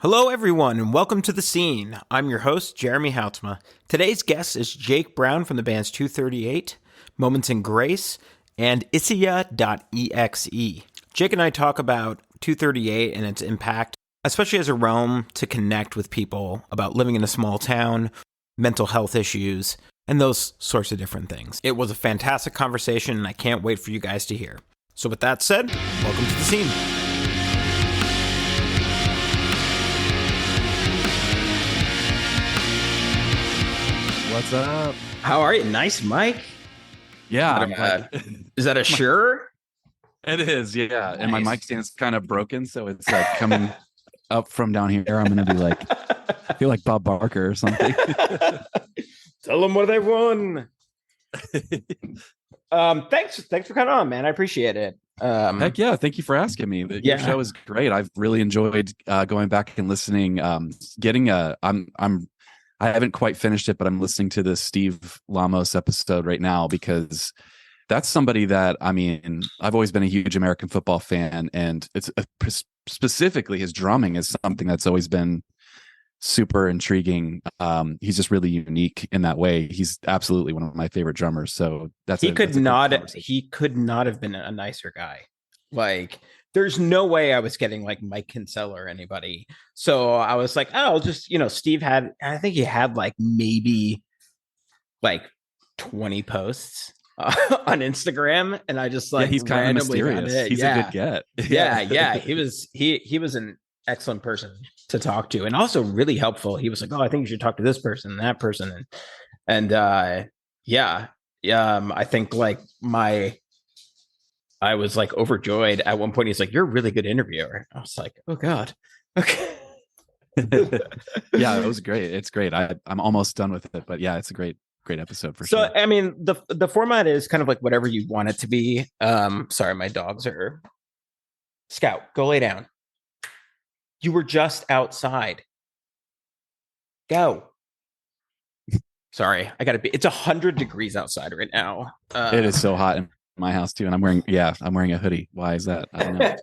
Hello, everyone, and welcome to The Scene. I'm your host, Jeremy Houtsma. Today's guest is Jake Brown from the bands 238, Moments in Grace, and Isya.exe. Jake and I talk about 238 and its impact, especially as a realm to connect with people about living in a small town, mental health issues, and those sorts of different things. It was a fantastic conversation, and I can't wait for you guys to hear. So with that said, welcome to The Scene. What's up? How are you? Nice mic. Yeah. Is that a Shure? It is, yeah. Nice. And my mic stand's kind of broken, so it's like coming up from down here. I'm going to be like, I feel like Bob Barker or something. Tell them what they won. Thanks for coming on, man. I appreciate it. Heck yeah. Thank you for asking me. Your show is great. I've really enjoyed going back and listening. I haven't quite finished it, but I'm listening to the Steve Lamos episode right now because that's somebody that, I mean, I've always been a huge American football fan, and it's specifically his drumming is something that's always been super intriguing. He's just really unique in that way. He's absolutely one of my favorite drummers. So he could not have been a nicer guy. Like, there's no way I was getting like Mike Kinsella or anybody. So I was like, oh, I'll just, Steve I think he had like maybe like 20 posts on Instagram. And I just like, he's kind of mysterious. He's a good get. Yeah. He was an excellent person to talk to, and also really helpful. He was like, oh, I think you should talk to this person and that person. And I think like I was like overjoyed at one point. He's like, you're a really good interviewer. I was like, oh God. Okay. Yeah, it was great. It's great. I'm almost done with it, but yeah, it's a great episode for sure. So, I mean, the format is kind of like whatever you want it to be. Sorry, my dogs are. Scout, go lay down. You were just outside. Go. Sorry, it's 100 degrees outside right now. It is so hot in my house too, and I'm wearing a hoodie. Why is that? I don't know.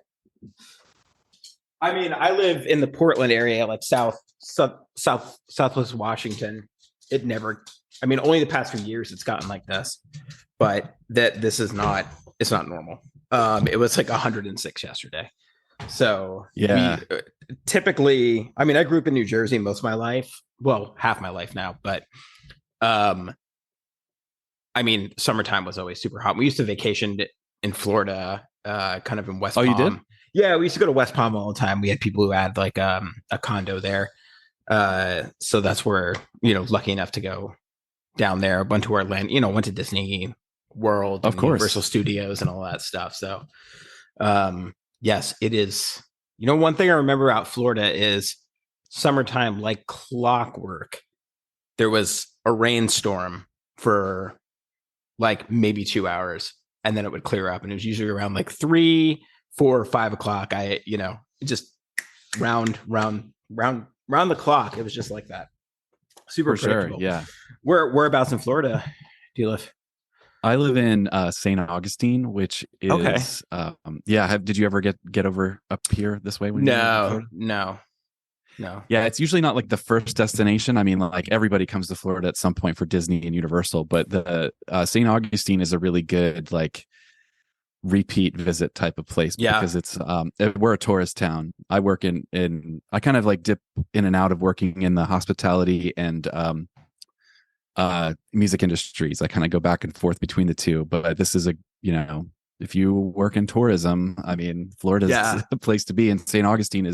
I mean, I live in the Portland area, like southwest Washington. Only the past few years it's gotten like this, but it's not normal. It was like 106 yesterday. So yeah, typically, I mean, I grew up in New Jersey most of my life. Well, half my life now, but I mean, summertime was always super hot. We used to vacation in Florida, kind of in West Palm. You did? Yeah, we used to go to West Palm all the time. We had people who had like a condo there. So that's where, lucky enough to go down there. Went to Orlando, went to Disney World, of course, Universal Studios and all that stuff. So yes, it is. One thing I remember about Florida is summertime, like clockwork. There was a rainstorm for like maybe 2 hours, and then it would clear up, and it was usually around like 3, 4, or 5 o'clock. Just round the clock. It was just like that. Super predictable. Sure, yeah. Whereabouts in Florida do you live? I live in St. Augustine, which is okay. Did you ever get over up here this way? No. Yeah, it's usually not like the first destination. I mean, like everybody comes to Florida at some point for Disney and Universal, but the St. Augustine is a really good like repeat visit type of place because it's we're a tourist town. I work I kind of like dip in and out of working in the hospitality and music industries. I kind of go back and forth between the two, but this is if you work in tourism, I mean, Florida's the place to be, and St. Augustine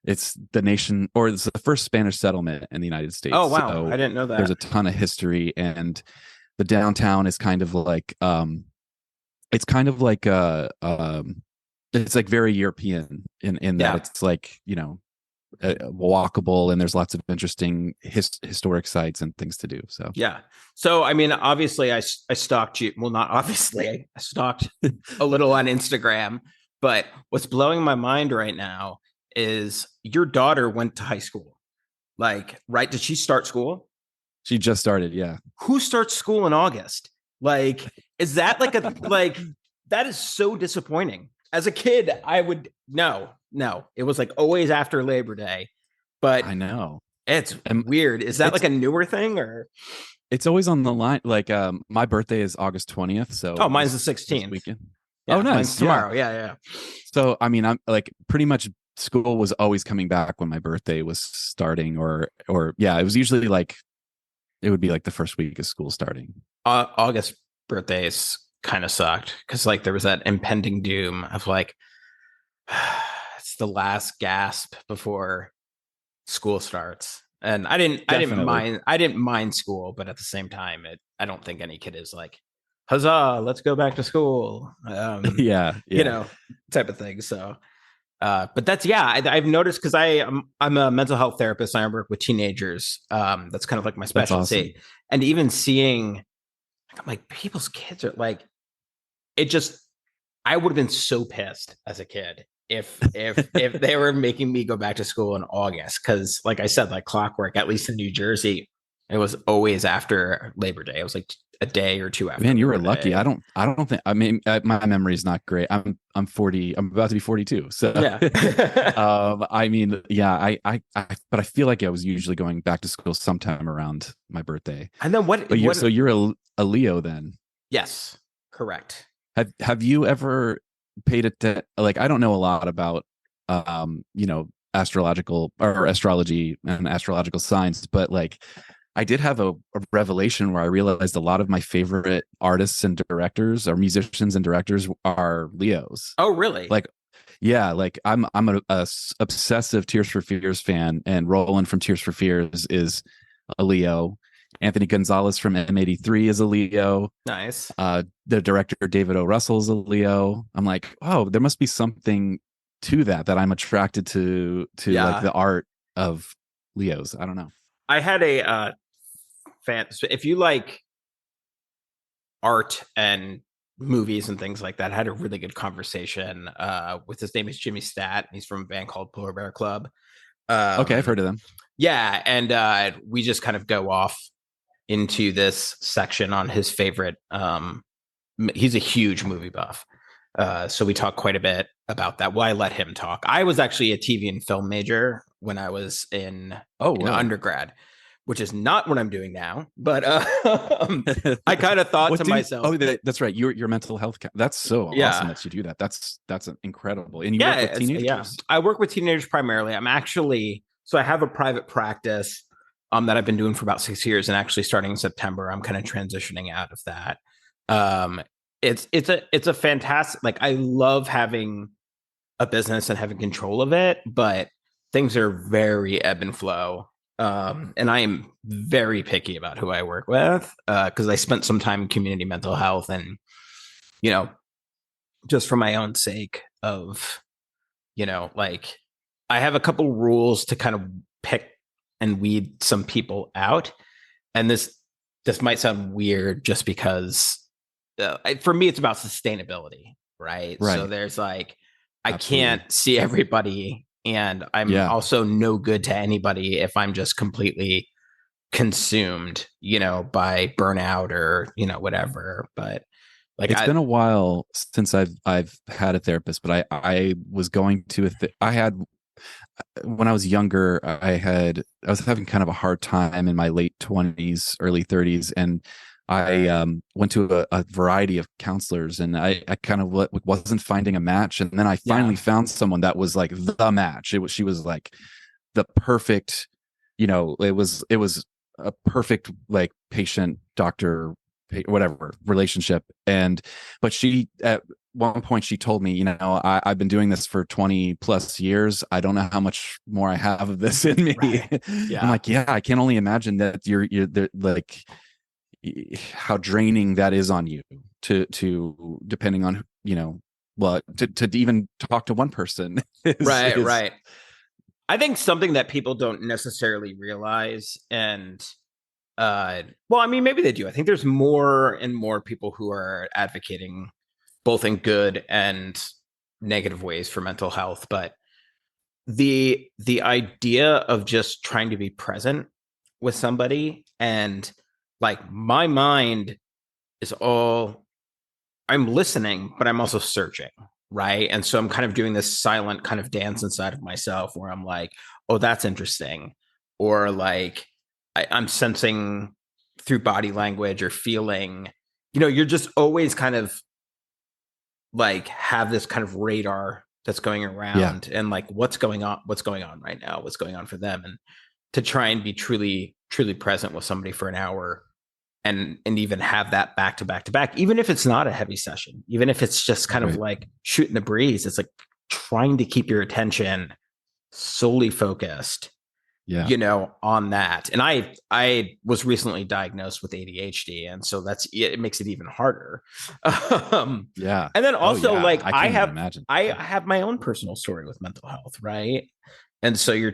it's the nation, or it's the first Spanish settlement in the United States. Oh, wow. So I didn't know that. There's a ton of history, and the downtown is kind of like, it's kind of like, it's like very European in that it's like, walkable, and there's lots of interesting historic sites and things to do. So, yeah. So, I mean, obviously I stalked you. Well, not obviously, I stalked a little on Instagram, but what's blowing my mind right now is your daughter went to high school. Like, right? Did she start school? She just started. Yeah. Who starts school in August? Like, is that like that is so disappointing. As a kid, I would no. No, it was like always after Labor Day. But I know. it's And weird. Is that it's like a newer thing or? it's always on the line. Like my birthday is August 20th, Oh, so mine's the this 16th. weekend. Oh, Yeah, mine's nice. Yeah. tomorrow. Yeah, yeah. So I mean, I'm like pretty much school was always coming back when my birthday was starting, or yeah, it was usually like it would be like the first week of school starting. August birthdays kind of sucked because like there was that impending doom of like it's the last gasp before school starts. And Definitely. I didn't mind school, but at the same time, I don't think any kid is like, huzzah, let's go back to school. Yeah, You yeah. know, type of thing. So but that's yeah, I've noticed because I'm a mental health therapist. I work with teenagers. That's kind of like my That's awesome. specialty. And even seeing, I'm like, people's kids are like, it just, I would have been so pissed as a kid if they were making me go back to school in August because, like I said, like clockwork, at least in New Jersey, it was always after Labor Day. It was like a day or two after Man, you were Labor lucky. I Day. don't. I don't think. I mean, my memory is not great. I'm 40. I'm about to be 42. So, Yeah. I mean, yeah. But I feel like I was usually going back to school sometime around my birthday. And then But you're what? so you're a Leo then. Yes, correct. Have you ever paid it like I don't know a lot about astrological or astrology and astrological signs, but like I did have a revelation where I realized a lot of my favorite artists and directors or musicians and directors are Leos. Oh, really? Like yeah, like I'm obsessive Tears for Fears fan, and Roland from Tears for Fears is a Leo. Anthony Gonzalez from M83 is a Leo. Nice. The director David O. Russell is a Leo. I'm like, oh, there must be something to that I'm attracted to like Yeah. the art of Leos. I don't know. I had a fan. So if you like art and movies and things like that, I had a really good conversation with his name is Jimmy Stat. He's from a band called Polar Bear Club. Okay, I've Um, heard of them. yeah, and we just kind of go off into this section on his favorite. He's a huge movie buff. So we talk quite a bit about that. Well, I let him talk. I was actually a TV and film major when I was Oh, in whoa. undergrad, which is not what I'm doing now. But I kind of thought What to do you, myself, oh, that's right. Your mental health. That's so awesome yeah, that you do that. That's incredible. And you work yeah, with yeah. teenagers. I work with teenagers primarily. I'm actually so I have a private practice that I've been doing for about 6 years, and actually starting in September, I'm kind of transitioning out of that. Um, it's a fantastic, like I love having a business and having control of it, but things are very ebb and flow. And I am very picky about who I work with because I spent some time in community mental health, and you know, just for my own sake of like I have a couple rules to kind of pick and weed some people out, and this might sound weird just because for me it's about sustainability, right? So Right. there's like I can't Absolutely. see everybody, and I'm Yeah. also no good to anybody if I'm just completely consumed, by burnout or whatever. But like It's been a while since I've had a therapist, but I was going to I had when I was younger, I was having kind of a hard time in my late 20s, early 30s, and I went to a variety of counselors, and I kind of wasn't finding a match, and then I yeah, finally found someone that was like the match. She was like the perfect, it was a perfect like patient doctor whatever relationship, but she at one point she told me, I've been doing this for 20 plus years. I don't know how much more I have of this in me. right, I'm yeah, like, yeah, I can only imagine that you're like how draining that is on you to depending on, well, to even talk to one person right, is right. I think something that people don't necessarily realize, and well, I mean, maybe they do. I think there's more and more people who are advocating both in good and negative ways for mental health, but the idea of just trying to be present with somebody, and like my mind is all, I'm listening, but I'm also searching, right? And so I'm kind of doing this silent kind of dance inside of myself where I'm like, oh, that's interesting. Or like I'm sensing through body language or feeling, you're just always kind of like have this kind of radar that's going Yeah. around and like what's going on right now, what's going on for them. And to try and be truly, truly present with somebody for an hour and even have that back to back to back, even if it's not a heavy session, even if it's just kind of Right. like shooting the breeze, it's like trying to keep your attention solely focused, Yeah. on that. And I was recently diagnosed with ADHD, and so it makes it even harder. Yeah. And then Oh also yeah. like I I can't even have imagine. I have my own personal story with mental health, right? And so you're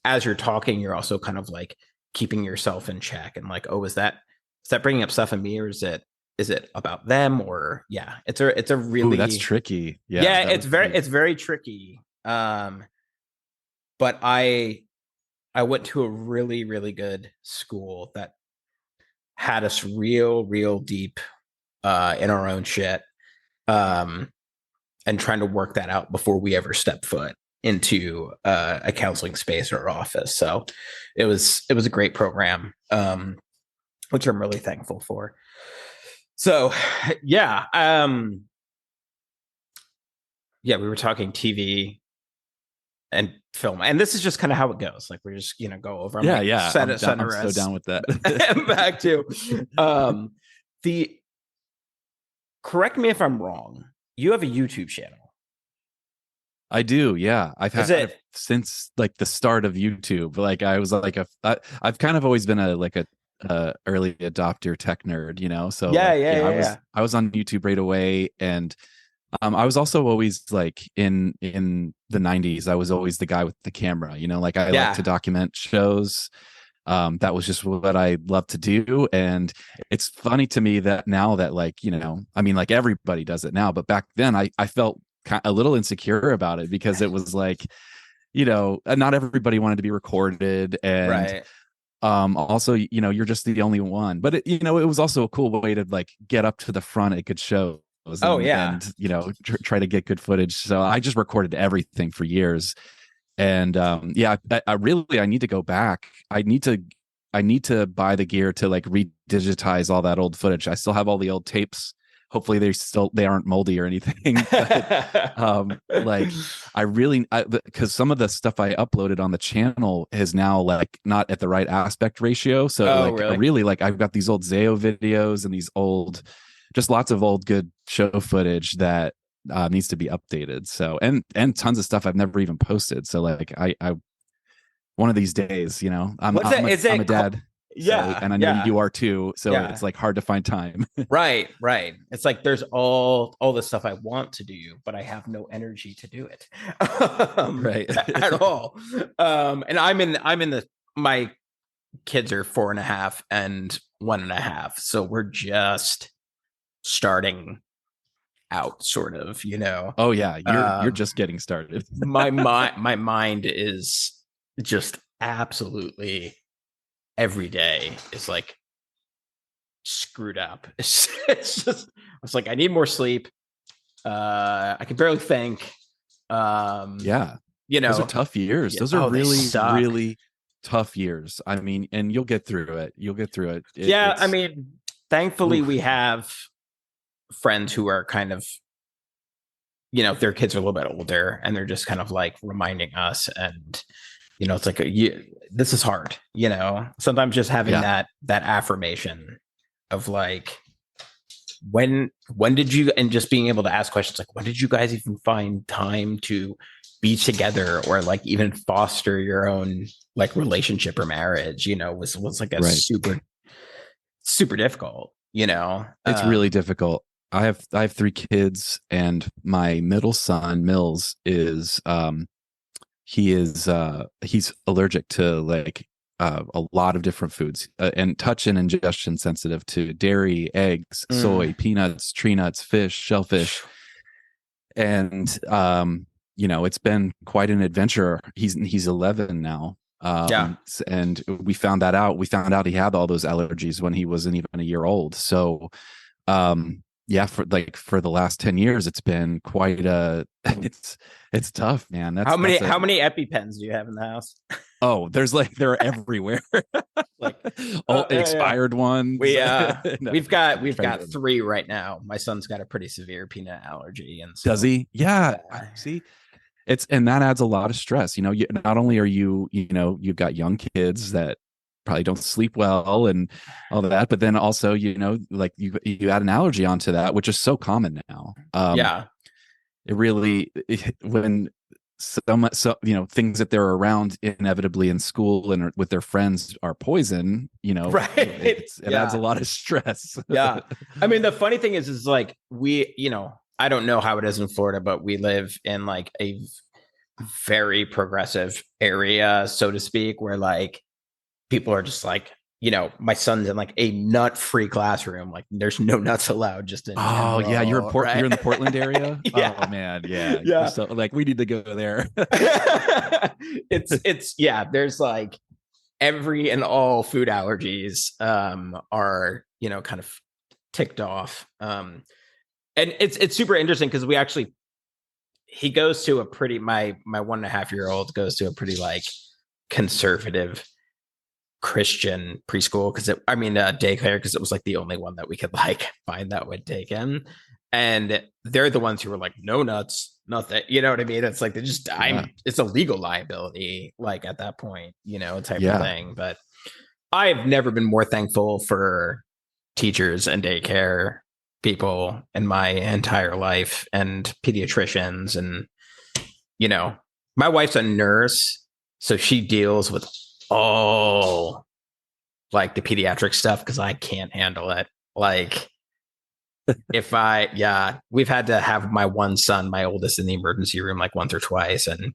as you're talking, you're also kind of like keeping yourself in check and like, oh, is that bringing up stuff in me, or is it about them? Or yeah, it's a Ooh, that's really, tricky. Yeah, yeah, that it's would very be. it's very tricky. But I went to a really, really good school that had us real, real deep in our own shit, um, and trying to work that out before we ever step foot into a counseling space or office. So it was a great program, which I'm really thankful for. So yeah, yeah, we were talking TV and film, and this is just kind of how it goes. Like we're just go over. I'm Yeah, like yeah. I'm down, I'm center so us down with that. back to the correct me if I'm wrong. You have a YouTube channel. I do, yeah. I've Is had it it? since like the start of YouTube. Like I was like I've kind of always been a early adopter tech nerd, you know. So Yeah, like yeah, yeah, yeah, yeah. I was on YouTube right away, and I was also always like in the 90s. I was always the guy with the camera, you know. Like I like to Yeah. document shows. That was just what I love to do, and it's funny to me that now that like I mean like everybody does it now, but back then I felt a little insecure about it because it was like not everybody wanted to be recorded, and Right. also you're just the only one, but it was also a cool way to like get up to the front at good shows Oh and yeah. try to get good footage. So I just recorded everything for years, and yeah, I need to go back. I need to buy the gear to like redigitize all that old footage. I still have all the old tapes. Hopefully they aren't moldy or anything. But like because some of the stuff I uploaded on the channel is now like not at the right aspect ratio. So Oh like really? really like I've got these old Zayo videos and these old, just lots of old good show footage that needs to be updated. So and tons of stuff I've never even posted. So like I one of these days, I'm What's that? Is I'm a it? dad. So Yeah, and I know yeah, you are too. So it's yeah. like hard to find time. Right, right. It's like there's all the stuff I want to do, but I have no energy to do it Right. at all. And I'm in the my kids are 4.5 and 1.5, so we're just starting out, sort of. Oh yeah, you're Um, just getting started. my mind is just absolutely every day is like screwed up. It's just I was like, I need more sleep. I can barely think. Um, Yeah. you Those are know, tough years. yeah. Those are Oh, they really, suck. really tough years. I mean, and you'll get through it. You'll get through it. Yeah, I It's mean, thankfully we oof. have friends who are kind of, their kids are a little bit older, and they're just kind of like reminding us, and it's like this is hard. Sometimes just having Yeah. that affirmation of like, when did you, and just being able to ask questions like, when did you guys even find time to be together, or like even foster your own like relationship or marriage, was like a Right. super, super difficult. It's really difficult. I have 3 kids, and my middle son Mills is he's allergic to like a lot of different foods, and touch and ingestion sensitive to dairy, eggs, soy, mm, peanuts, tree nuts, fish, shellfish. And it's been quite an adventure. He's 11 now. yeah, And we found out he had all those allergies when he wasn't even a year old. So yeah, for the last 10 years, it's been quite a it's tough, man. How many EpiPens do you have in the house? Oh, they're everywhere. Like, All yeah. expired ones. No, We've trying got to, three right now. My son's got a pretty severe peanut allergy, and does so he? Yeah. yeah. See, and that adds a lot of stress. Not only are you've got young kids that probably don't sleep well and all that, but then also, like you add an allergy onto that, which is so common now. Yeah. It really, when things that they're around inevitably in school and with their friends are poison, Right. it adds a lot of stress. Yeah. I mean, the funny thing is like I don't know how it is in Florida, but we live in like a very progressive area, so to speak, where like people are just like, my son's in like a nut-free classroom. Like there's no nuts allowed just in Oh general. yeah, Right? you're in the Portland area. Yeah. Oh man, yeah. Yeah. So like we need to go there. It's yeah, there's like every and all food allergies are, kind of ticked off. And it's super interesting because he goes to a pretty my 1.5-year-old goes to a pretty like conservative Christian preschool daycare, because it was like the only one that we could like find that would take him. And they're the ones who were like, no nuts, nothing. You know what I mean? It's like it's a legal liability, like at that point, type of thing. But I've never been more thankful for teachers and daycare people in my entire life, and pediatricians. And, my wife's a nurse, so she deals with all like the pediatric stuff because I can't handle it. Like we've had to have my one son, my oldest, in the emergency room like once or twice, and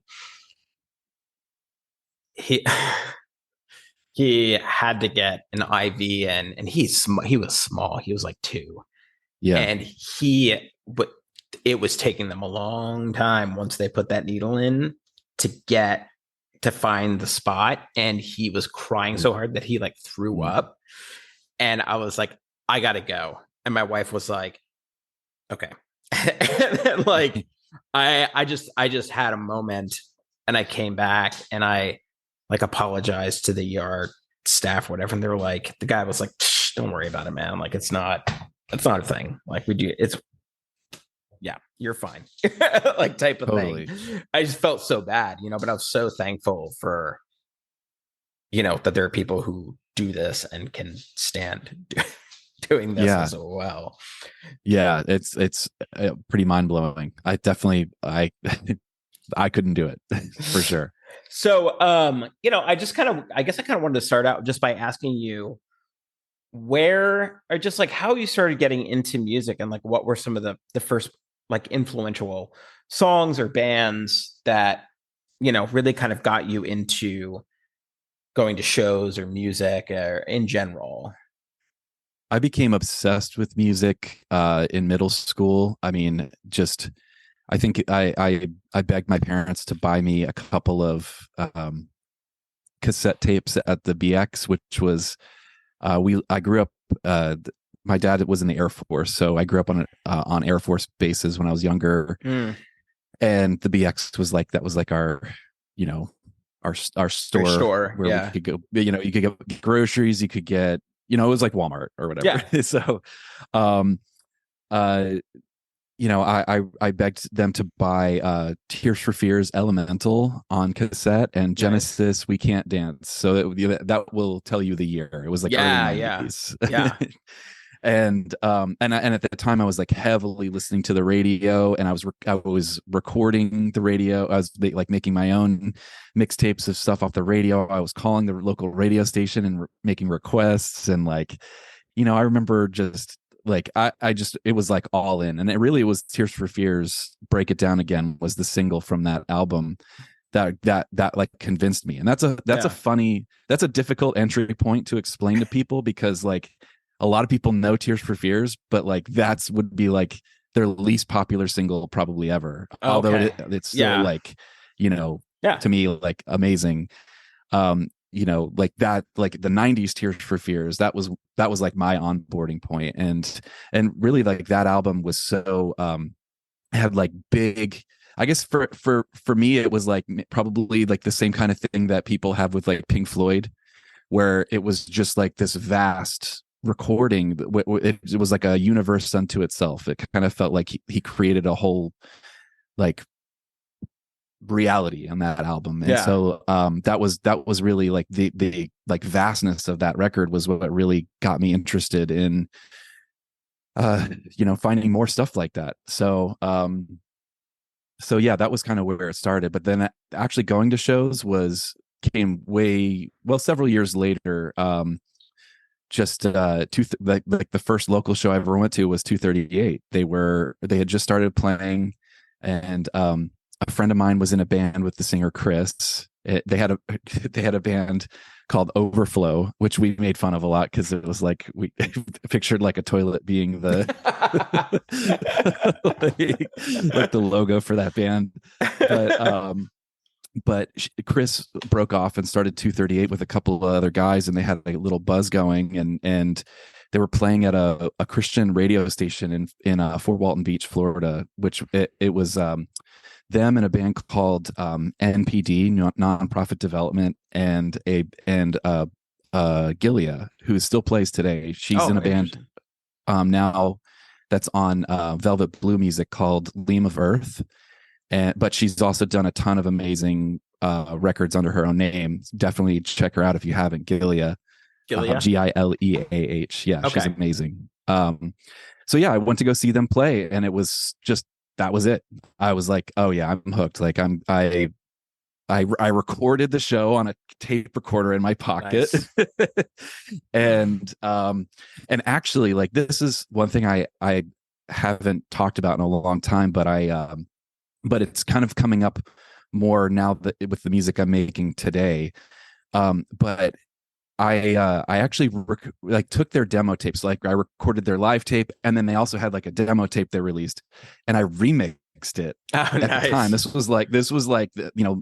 he he had to get an IV, and he was small. He was like 2. Yeah. And but it was taking them a long time once they put that needle in to find the spot. And he was crying so hard that he like threw up. And I was like, I gotta go. And my wife was like, okay. And then, like, I just had a moment, and I came back and I like apologized to the ER staff, whatever. And they were like, the guy was like, don't worry about it, man. Like, it's not a thing. Like, you're fine. Like, type of thing. I just felt so bad, but I was so thankful for, that there are people who do this and can stand doing this as well. Yeah, it's pretty mind-blowing. I couldn't do it for sure. So I guess I kind of wanted to start out just by asking you where, or just like how you started getting into music, and like what were some of the first like influential songs or bands that really kind of got you into going to shows or music, or in general. I became obsessed with music in middle school. I mean, I think I begged my parents to buy me a couple of cassette tapes at the BX, which was I grew up. My dad was in the Air Force, so I grew up on Air Force bases when I was younger. And the BX was like our our store where we could go. You could get groceries, you could get. It was like Walmart or whatever. Yeah. So, I begged them to buy Tears for Fears Elemental on cassette and Genesis We Can't Dance. So that will tell you the year. It was like early 90s. Yeah. And at the time I was like heavily listening to the radio, and I was recording the radio. I was like making my own mixtapes of stuff off the radio. I was calling the local radio station and making requests, and like, I remember just like it was like all in, and it really was Tears for Fears Break It Down Again was the single from that album that like convinced me. And that's a difficult entry point to explain to people, because like a lot of people know Tears for Fears, but like would be like their least popular single probably ever. Okay. Although it's still like, to me, like amazing. like that, like the 90s Tears for Fears, that was like my onboarding point. And really, like, that album was so had like big, I guess for me it was like probably like the same kind of thing that people have with like Pink Floyd, where it was just like this vast recording. It was like a universe unto itself. It kind of felt like he created a whole like reality on that album. And Yeah. so that was really like the like vastness of that record was what really got me interested in finding more stuff like that. So yeah, that was kind of where it started. But then actually going to shows came way, well, several years later. Just like the first local show I ever went to was 238. They had just started playing, and a friend of mine was in a band with the singer Chris. They had a band called Overflow, which we made fun of a lot because it was like we pictured like a toilet being the like the logo for that band. But Chris broke off and started 238 with a couple of other guys, and they had a little buzz going, and they were playing at a Christian radio station in Fort Walton Beach, Florida, which it was them and a band called NPD, Nonprofit Development, and Gilia, who still plays today. She's in a band now that's on Velvet Blue music called Leam of Earth. But she's also done a ton of amazing records under her own name. Definitely check her out if you haven't. Gileah. Gileah. Yeah, okay. She's amazing. So yeah, I went to go see them play, and it was just, that was it. I was like, oh yeah, I'm hooked. Like I recorded the show on a tape recorder in my pocket. Nice. and actually, like, this is one thing I haven't talked about in a long time, but it's kind of coming up more now that with the music I'm making today. But I actually took their demo tapes. Like, I recorded their live tape, and then they also had like a demo tape they released, and I remixed it at the time. This was like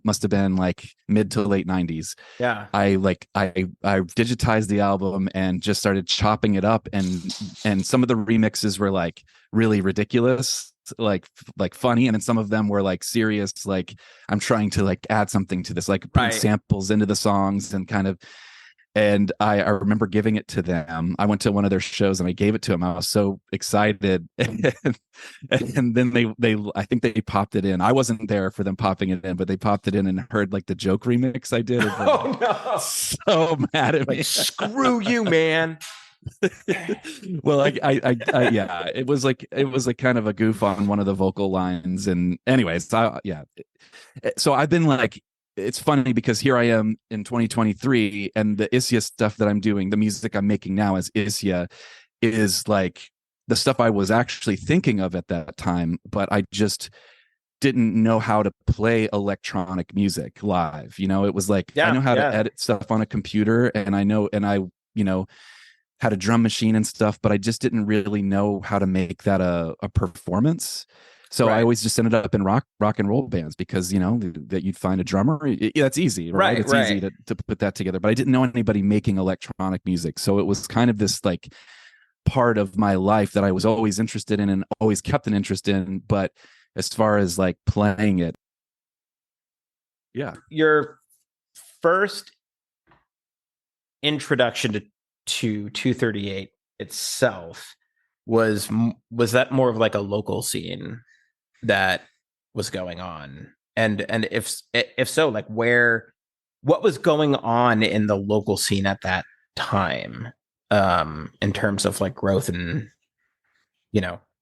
must have been like mid to late 90s. Yeah. I digitized the album and just started chopping it up, and some of the remixes were like really ridiculous, like funny, and then some of them were like serious, like I'm trying to like add something to this, like put samples into the songs and kind of. And I remember giving it to them. I went to one of their shows and I gave it to them. I was so excited. And then they I think they popped it in. I wasn't there for them popping it in, but they popped it in and heard like the joke remix I did. Oh no. So mad at me. Screw you, man. Well, I yeah, it was like kind of a goof on one of the vocal lines. And anyways, so I've been like, it's funny because here I am in 2023, and the Isya stuff that I'm doing, the music I'm making now as Isya, is like the stuff I was actually thinking of at that time, but I just didn't know how to play electronic music live. It was like, I know how to edit stuff on a computer, and I had a drum machine and stuff, but I just didn't really know how to make that a performance. So I always just ended up in rock and roll bands because, that you'd find a drummer. That's easy, right? It's easy to put that together. But I didn't know anybody making electronic music. So it was kind of this like part of my life that I was always interested in and always kept an interest in. But as far as like playing it. Yeah. Your first introduction to 238 itself was that more of like a local scene that was going on, and if so, like what was going on in the local scene at that time, in terms of like growth, and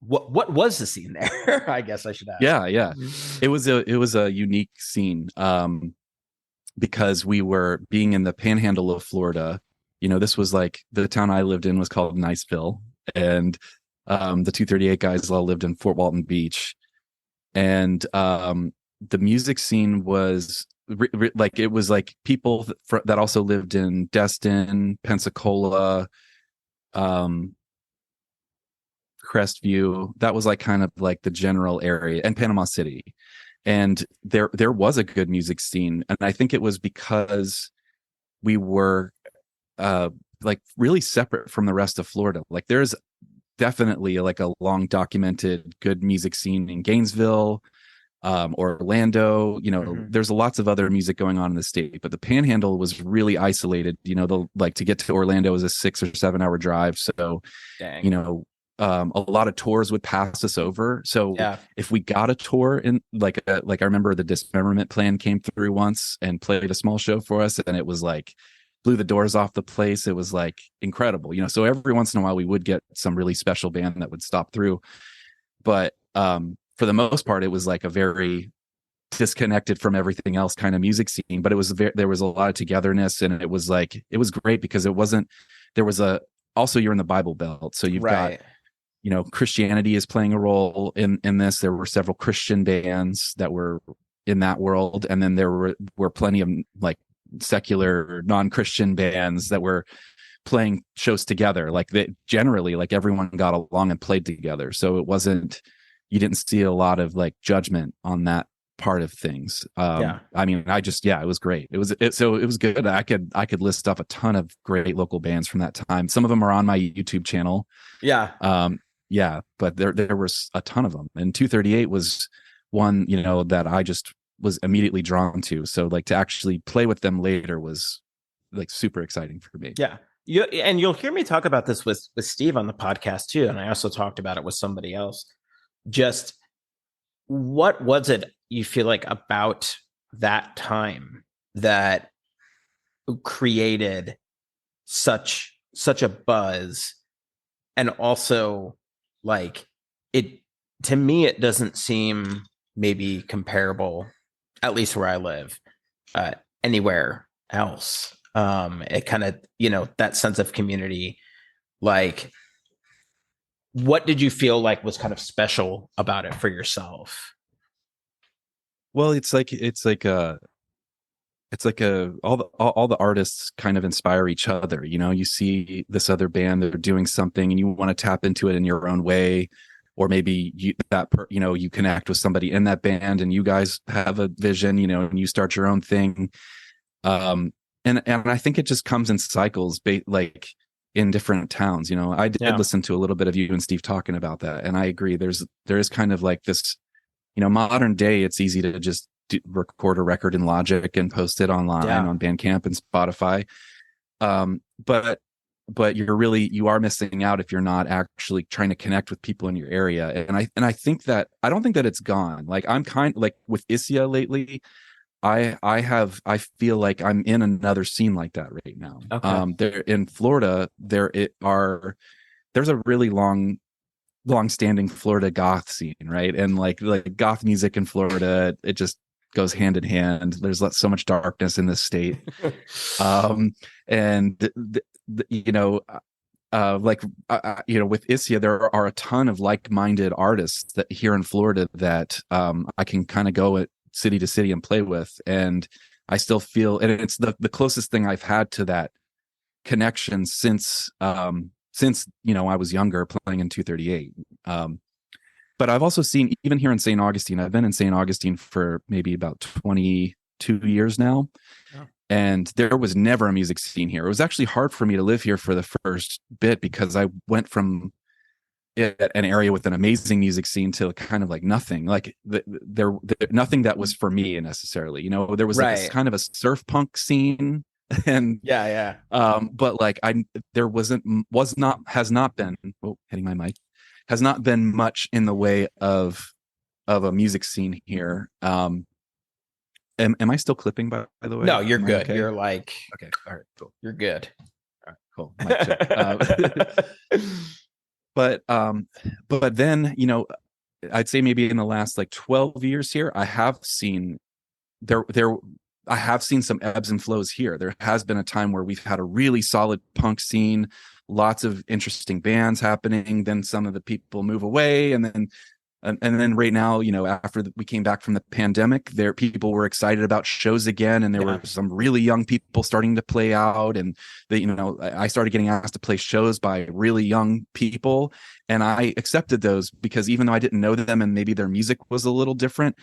what was the scene there? I guess I should ask. Yeah, it was a unique scene, because we were being in the panhandle of Florida. This was like, the town I lived in was called Niceville, and the 238 guys all lived in Fort Walton Beach. And the music scene was like, it was like people that also lived in Destin, Pensacola, Crestview. That was like kind of like the general area, and Panama City. And there was a good music scene, and I think it was because we were like really separate from the rest of Florida. Like there's definitely like a long documented good music scene in Gainesville, Orlando, there's lots of other music going on in the state, but the Panhandle was really isolated. To get to Orlando was a 6 or 7 hour drive. So, Dang. A lot of tours would pass us over. So Yeah. if we got a tour in like I remember the Dismemberment Plan came through once and played a small show for us, and it was like blew the doors off the place. It was like incredible, so every once in a while we would get some really special band that would stop through. But for the most part, it was like a very disconnected from everything else kind of music scene. But there was a lot of togetherness, and it was great because also you're in the Bible Belt, so you've got Christianity is playing a role in this. There were several Christian bands that were in that world, and then there were plenty of like secular non-Christian bands that were playing shows together. Like that generally, like everyone got along and played together, so you didn't see a lot of like judgment on that part of things. I mean, it was great. It was good. I could list off a ton of great local bands from that time. Some of them are on my YouTube channel. But there was a ton of them, and 238 was one that I just was immediately drawn to. So like to actually play with them later was like super exciting for me. And you'll hear me talk about this with Steve on the podcast too, and I also talked about it with somebody else. Just what was it you feel like about that time that created such a buzz? And also, like, it, to me, it doesn't seem maybe comparable, at least where I live, anywhere else. It kind of, that sense of community, like, what did you feel like was kind of special about it for yourself? Well, it's like all the artists kind of inspire each other. You see this other band that are doing something and you want to tap into it in your own way, or maybe you connect with somebody in that band and you guys have a vision, and you start your own thing. And I think it just comes in cycles, like in different towns. I did listen to a little bit of you and Steve talking about that, and I agree. There is kind of like this, modern day, it's easy to just record a record in Logic and post it online on Bandcamp and Spotify. But you are missing out if you're not actually trying to connect with people in your area. And I think that I don't think that it's gone. Like I'm kind like with Isya lately, I feel like I'm in another scene like that right now. Okay. There in Florida, there's a really long-standing Florida goth scene, right? And like goth music in Florida, it just goes hand in hand. There's so much darkness in this state. With Isya, there are a ton of like-minded artists that here in Florida that I can kind of go city to city and play with, and I still feel, and it's the closest thing I've had to that connection since I was younger playing in 238. But I've also seen, even here in St. Augustine, I've been in St. Augustine for maybe about 22 years now. Oh. And there was never a music scene here. It was actually hard for me to live here for the first bit because I went from an area with an amazing music scene to kind of like nothing, like there nothing that was for me necessarily. There was like kind of a surf punk scene, and but like has not been hitting my mic, has not been much in the way of a music scene here. Am I still clipping, by the way? No, you're good. Okay? You're like, okay, all right, cool. You're good. All right, cool. But then, I'd say maybe in the last like 12 years here, I have seen I have seen some ebbs and flows here. There has been a time where we've had a really solid punk scene, lots of interesting bands happening. Then some of the people move away, and then right now, after we came back from the pandemic, people were excited about shows again, and there were some really young people starting to play out, and I started getting asked to play shows by really young people, and I accepted those because even though I didn't know them and maybe their music was a little different,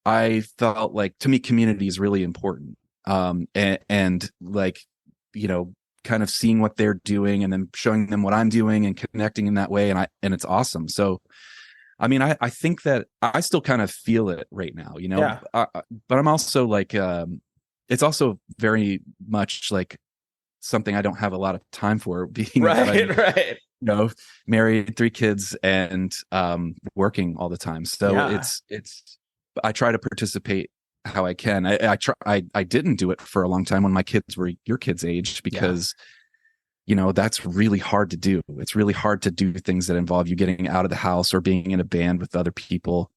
I felt like, to me, community is really important. And like kind of seeing what they're doing and then showing them what I'm doing and connecting in that way. And it's awesome. So, I mean, I think that I still kind of feel it right now, Yeah. but I'm also like, it's also very much like something I don't have a lot of time for, being that I'm, Right. married, 3 kids, and working all the time. So Yeah. I try to participate how I can. I didn't do it for a long time when my kids were your kids' age, Yeah. because that's really hard to do. It's really hard to do things that involve you getting out of the house or being in a band with other people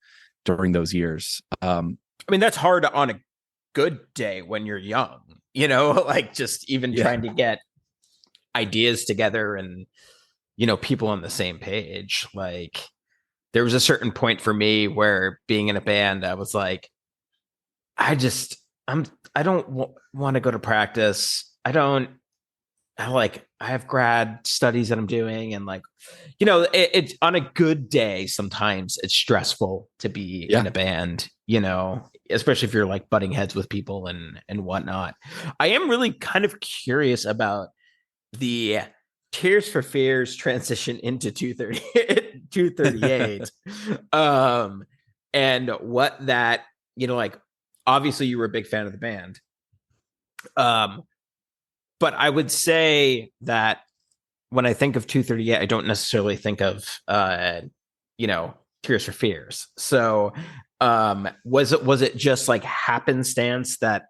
during those years. I mean, that's hard on a good day when you're young, like just even Yeah. trying to get ideas together and, people on the same page. Like, there was a certain point for me where being in a band, I was like, I just, I don't want to go to practice. I have grad studies that I'm doing, and like, it's on a good day. Sometimes it's stressful to be Yeah. in a band, especially if you're like butting heads with people and whatnot. I am really kind of curious about the Tears for Fears transition into 238. And what that, like, obviously you were a big fan of the band. But I would say that when I think of 238, I don't necessarily think of Tears for Fears. So was it just like happenstance that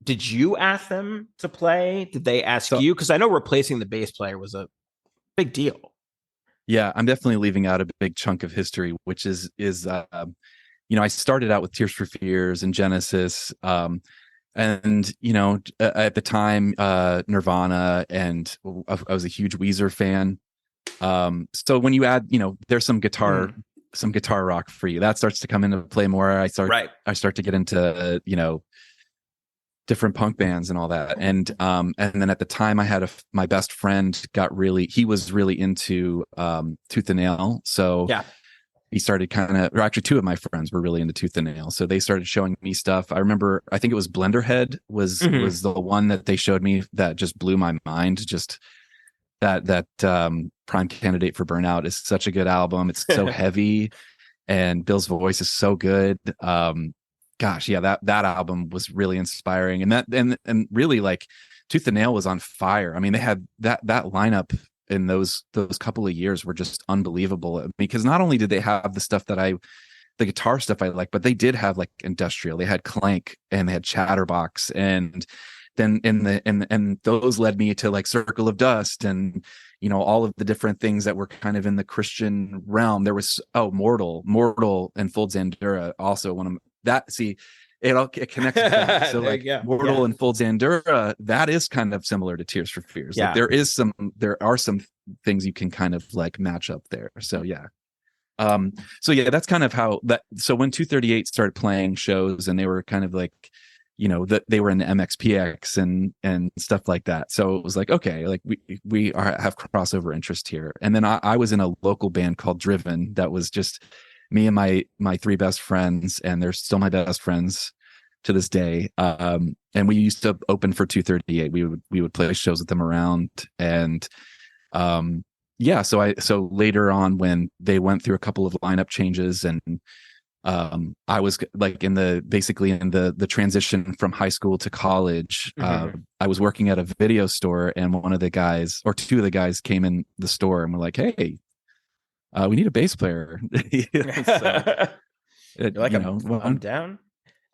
did you ask them to play? Did they ask So you? Because I know replacing the bass player was a big deal. yeah, I'm definitely leaving out a big chunk of history, which is I started out with Tears for Fears and Genesis, and at the time, Nirvana, and I was a huge Weezer fan. So when you add, there's some guitar rock for you that starts to come into play more. I start to get into different punk bands and all that, and then at the time I had my best friend he was really into Tooth and Nail, so Yeah. he started or actually 2 of my friends were really into Tooth and Nail, so they started showing me stuff. I remember, I think it was Blenderhead was the one that they showed me that just blew my mind. Just that Prime Candidate for Burnout is such a good album. It's so heavy, and Bill's voice is so good. Gosh, yeah, that album was really inspiring, and really, like, Tooth and Nail was on fire. I mean, they had that lineup in those couple of years were just unbelievable, because not only did they have the guitar stuff I like, but they did have like industrial. They had Clank and they had Chatterbox, and then and those led me to like Circle of Dust, and all of the different things that were kind of in the Christian realm. There was Mortal and Fold Zandura, also one of that. See, it connects with that. So like Mortal and Fold Zandura, that is kind of similar to Tears for Fears. Yeah. Like there are some things you can kind of like match up there. So yeah. So yeah, that's kind of how that. So when 238 started playing shows, and they were kind of like, that they were in the MXPX and stuff like that. So it was like, okay, like we have crossover interest here. And then I was in a local band called Driven that was just me and my 3 best friends, and they're still my best friends to this day. And we used to open for 238. We would play shows with them around, and yeah. So later on, when they went through a couple of lineup changes, and I was like basically in the transition from high school to college. I was working at a video store, and one of the guys, or 2 of the guys, came in the store and were like, "Hey, we need a bass player." So, you're like, I'm down.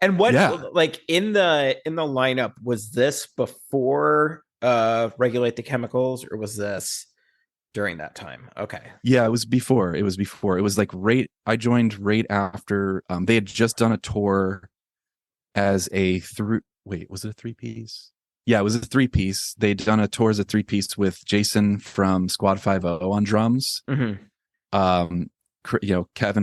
And what, like, in the lineup, was this before Regulate the Chemicals, or was this during that time? Okay. Yeah, it was before. It was like I joined right after they had just done a tour as was it a 3-piece? Yeah, it was a 3-piece. They'd done a tour as a 3-piece with Jason from Squad 50 on drums. Kevin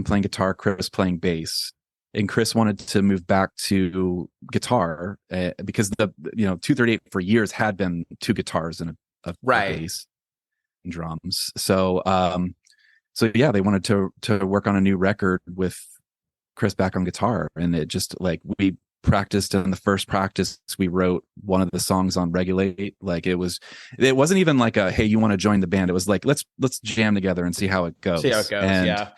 playing guitar, Chris playing bass. And Chris wanted to move back to guitar because the 238 for years had been 2 guitars and a bass and drums. So yeah, they wanted to work on a new record with Chris back on guitar, and it just like practiced in the first practice, we wrote one of the songs on Regulate. Like it wasn't even like a, hey, you want to join the band? It was like, let's jam together and see how it goes. See how it goes. And yeah.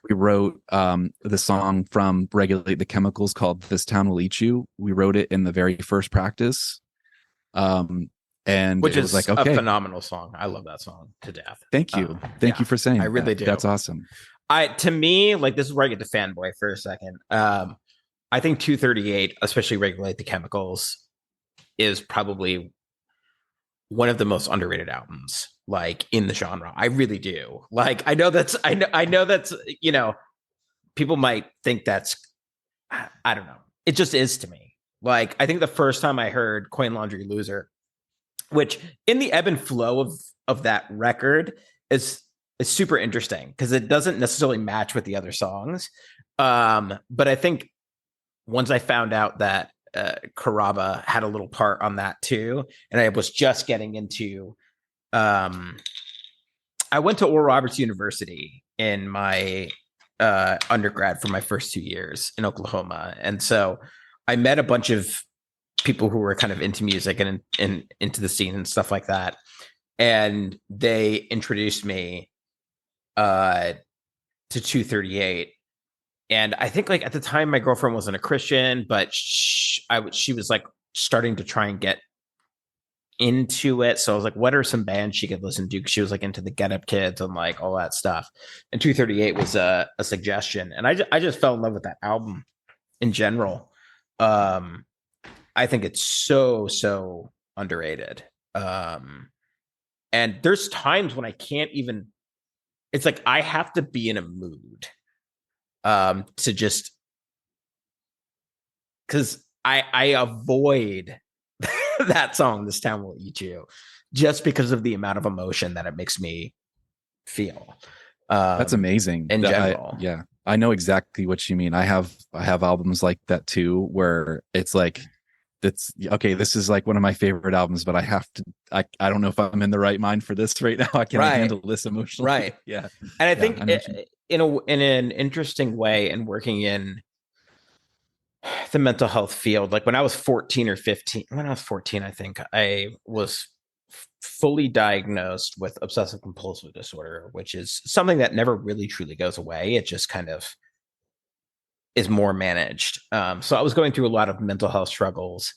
we wrote the song from Regulate the Chemicals called This Town Will Eat You. We wrote it in the very first practice. And which it is was like, okay, a phenomenal song. I love that song to death. Thank you. Thank you for saying I really that. do. That's awesome. To me, like, this is where I get to fanboy for a second. I think 238, especially Regulate the Chemicals, is probably one of the most underrated albums, like, in the genre. I really do. Like, I know that's, you know, people might think that's, I don't know. It just is to me. Like, I think the first time I heard Coin Laundry Loser, which in the ebb and flow of that record is super interesting because it doesn't necessarily match with the other songs. But I think once I found out that Caraba had a little part on that too, and I was just getting into, I went to Oral Roberts University in my undergrad for my first 2 years in Oklahoma. And so I met a bunch of people who were kind of into music and into the scene and stuff like that. And they introduced me to 238. And I think, like, at the time my girlfriend wasn't a Christian, but she was like starting to try and get into it. So I was like, what are some bands she could listen to? She was like into the Get Up Kids and like all that stuff. And 238 was a suggestion. And I just fell in love with that album in general. I think it's so underrated. And there's times when I can't even, it's like I have to be in a mood to just, because I avoid that song, This Town Will Eat You, just because of the amount of emotion that it makes me feel. That's amazing. In general. I know exactly what you mean. I have albums like that too, where it's like, that's okay, this is like one of my favorite albums, but I have to, I don't know if I'm in the right mind for this right now. I can't handle this emotionally. Right. Yeah. And I think in an interesting way, and working in the mental health field, like when I was 14 or 15, when I was 14, I think I was fully diagnosed with obsessive compulsive disorder, which is something that never really truly goes away. It just kind of is more managed. So I was going through a lot of mental health struggles,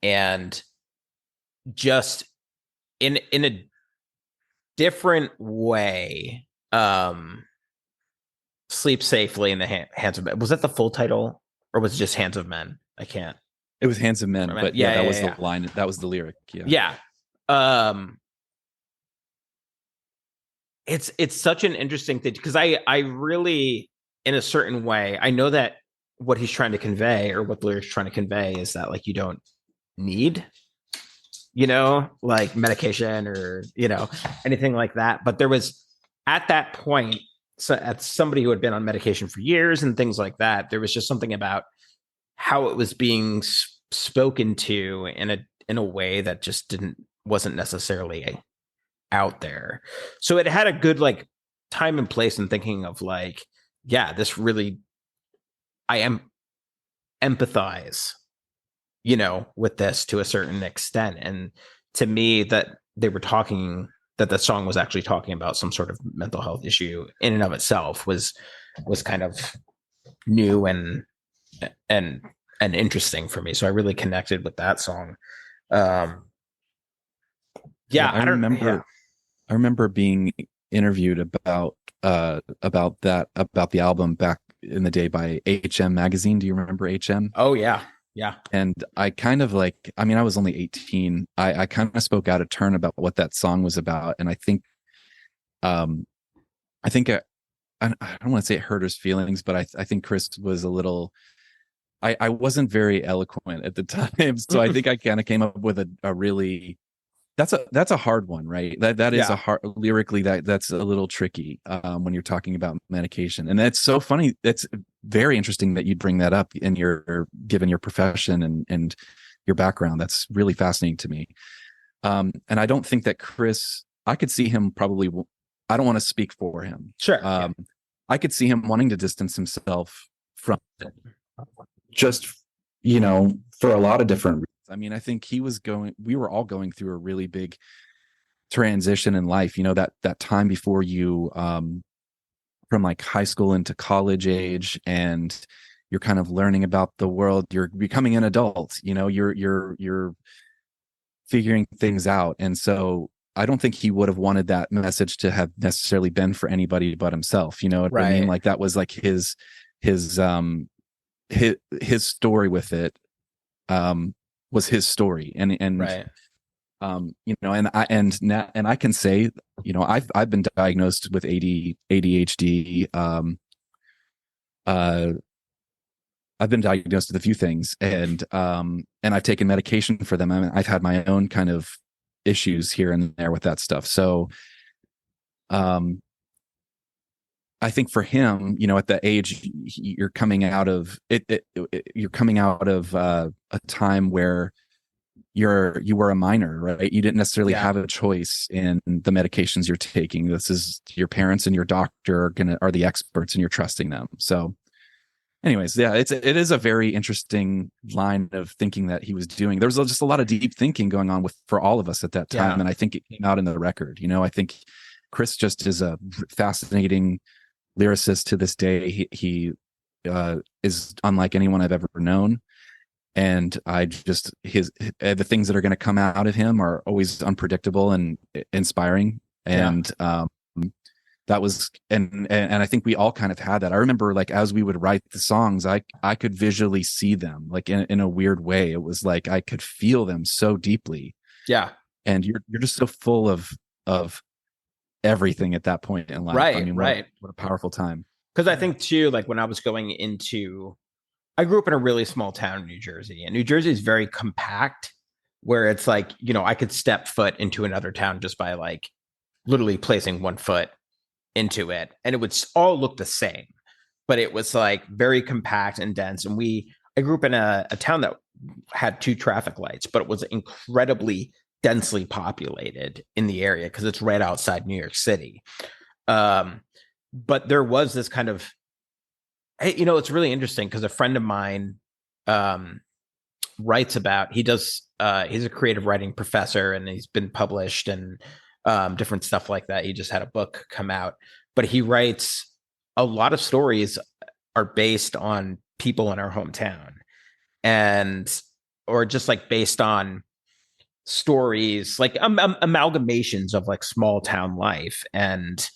and just in a different way, Sleep Safely in the Hands of Men. Was that the full title, or was it just Hands of Men? I can't. It was Hands of Men, but that was the line. That was the lyric. Yeah. It's such an interesting thing, because I really, in a certain way, I know that what he's trying to convey, or what the lyrics trying to convey, is that, like, you don't need, like medication or, anything like that. But there was, at that point, so as somebody who had been on medication for years and things like that, there was just something about how it was being spoken to in a way that just wasn't necessarily out there. So it had a good, like, time and place in thinking of, like, yeah, this really, I am empathize, with this to a certain extent. And to me, that they were talking, that the song was actually talking about some sort of mental health issue in and of itself was kind of new and interesting for me. So I really connected with that song. I remember being interviewed about the album back in the day by HM Magazine. Do you remember HM? Oh yeah. Yeah. And I kind of I was only 18. I kind of spoke out of turn about what that song was about. And I think I don't want to say it hurt his feelings, but I think Chris was a little, I wasn't very eloquent at the time. So I think I kind of came up with a really, that's a hard one, right? That is a hard, lyrically, that's a little tricky when you're talking about medication. And that's so funny. That's very interesting that you'd bring that up given your profession and your background. That's really fascinating to me. And I don't think that Chris, I could see him probably, I don't want to speak for him. Sure. I could see him wanting to distance himself from it, just, for a lot of different reasons. I mean, I think we were all going through a really big transition in life, that time before you, from like high school into college age, and you're kind of learning about the world. You're becoming an adult, you're figuring things out. And so I don't think he would have wanted that message to have necessarily been for anybody but himself. You know what I mean? Like that was like his story with it, was his story. And Right. And I can say, I've been diagnosed with ADHD. I've been diagnosed with a few things, and I've taken medication for them. I mean, I've had my own kind of issues here and there with that stuff. So, I think for him, at the age you're coming out of you're coming out of a time where you were a minor, right? You didn't necessarily have a choice in the medications you're taking. This is your parents and your doctor are the experts, and you're trusting them. So anyways, yeah, it is a very interesting line of thinking that he was doing. There was just a lot of deep thinking going on for all of us at that time. And I think it came out in the record. I think Chris just is a fascinating lyricist to this day. He is unlike anyone I've ever known. And the things that are going to come out of him are always unpredictable and inspiring. And that was, and I think we all kind of had that. I remember, like, as we would write the songs, I could visually see them, like in a weird way. It was like I could feel them so deeply. Yeah. And you're just so full of everything at that point in life. Right. I mean, right. What a powerful time. Because I think too, like when I was I grew up in a really small town in New Jersey, and New Jersey is very compact, where it's like, I could step foot into another town just by like literally placing one foot into it, and it would all look the same, but it was like very compact and dense. And I grew up in a town that had 2 traffic lights, but it was incredibly densely populated in the area because it's right outside New York City. But there was this kind of, it's really interesting because a friend of mine writes about, he's a creative writing professor, and he's been published and different stuff like that. He just had a book come out, but he writes a lot of stories are based on people in our hometown, or just like based on stories, like amalgamations of like small town life and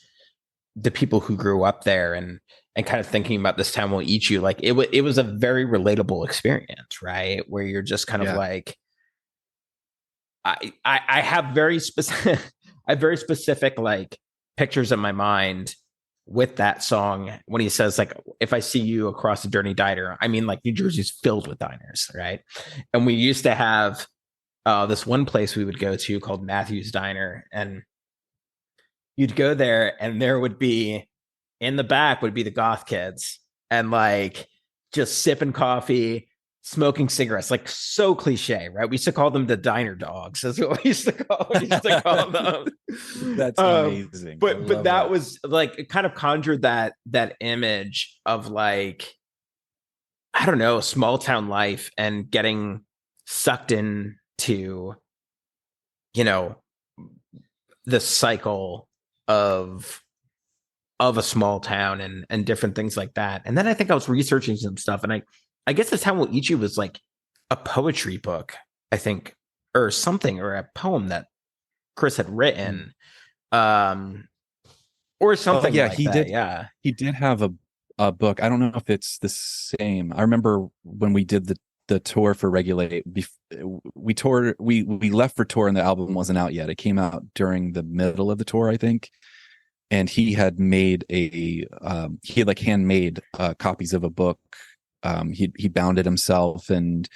the people who grew up there, and kind of thinking about this town will eat you. Like it was a very relatable experience, right? Where you're just kind of like, I have very specific, like pictures in my mind with that song when he says like, if I see you across a dirty diner. I mean, like New Jersey's filled with diners, right? And we used to have this one place we would go to called Matthew's Diner, and you'd go there and there would be, in the back would be the goth kids, and like just sipping coffee, smoking cigarettes, like so cliche, right? We used to call them the diner dogs. That's what we used to call them. That's amazing. But that was like, it kind of conjured that image of like, I don't know, small town life and getting sucked into, the cycle of a small town and different things like that. And then I think I was researching some stuff, and I guess The Town Will Eat You was like a poetry book, I think, or something, or a poem that Chris had written, or something. Yeah, like he that. did. Yeah, he did have a book. I don't know if it's the same. I remember when we did the tour for Regulate. We toured. We left for tour, and the album wasn't out yet. It came out during the middle of the tour, I think. And he had made he had like handmade copies of a book. He bound it himself and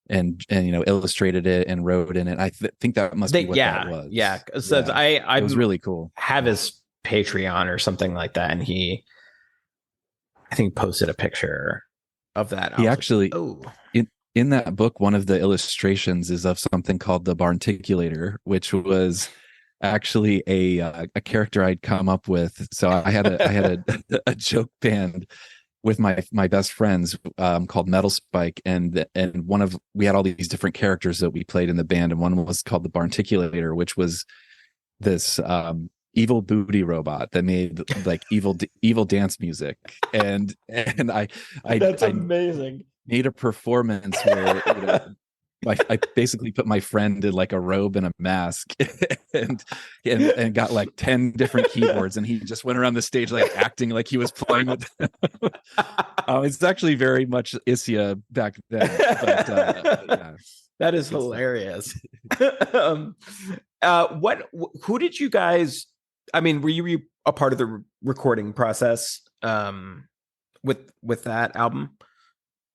illustrated it and wrote in it. I think that must be what that was. Yeah, so it was really cool. Have his Patreon or something like that, and I think posted a picture of that. He actually, in that book, one of the illustrations is of something called the Barnticulator, which was actually a character I'd come up with. So I had a joke band with my best friends called Metal Spike, and we had all these different characters that we played in the band, and one was called the Barnticulator, which was this evil booty robot that made like evil dance music, and That's I amazing. made a performance where I basically put my friend in like a robe and a mask and got like 10 different keyboards, and he just went around the stage like acting like he was playing with them. It's actually very much Isya back then, but yeah. That is hilarious. Who did you guys, I mean, were you a part of the recording process with that album?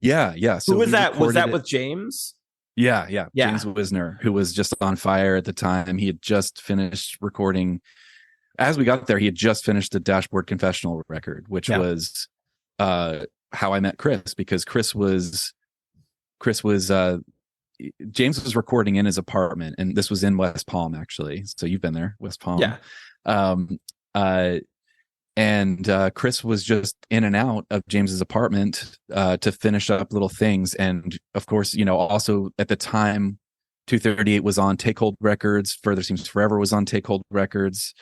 Yeah. So who was that? Was that with James? Yeah. James Wisner, who was just on fire at the time. He had just finished recording. As we got there, he had just finished the Dashboard Confessional record, which was how I met Chris, because Chris was James was recording in his apartment, and this was in West Palm, actually. So you've been there, West Palm. Yeah. And Chris was just in and out of James's apartment to finish up little things. And of course, also at the time, 238 was on Take Hold Records. Further Seems Forever was on Take Hold Records.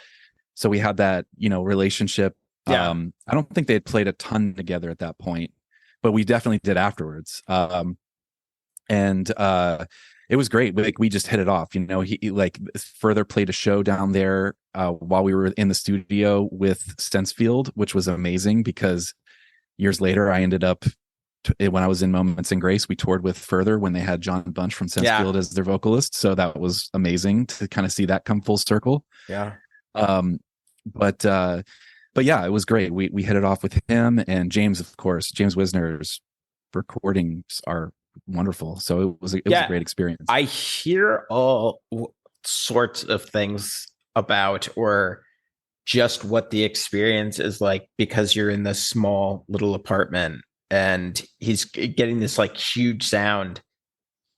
So we had that, relationship. Yeah. I don't think they had played a ton together at that point, but we definitely did afterwards. And it was great. We just hit it off. He like Further played a show down there while we were in the studio with Sensefield, which was amazing, because years later I ended up when I was in Moments in Grace, we toured with Further when they had John Bunch from Sensefield as their vocalist. So that was amazing to kind of see that come full circle. Yeah. But yeah, it was great. We hit it off with him and James, of course. James Wisner's recordings are wonderful. So it was a great experience. I hear all sorts of things about, or just what the experience is like, because you're in this small little apartment and he's getting this like huge sound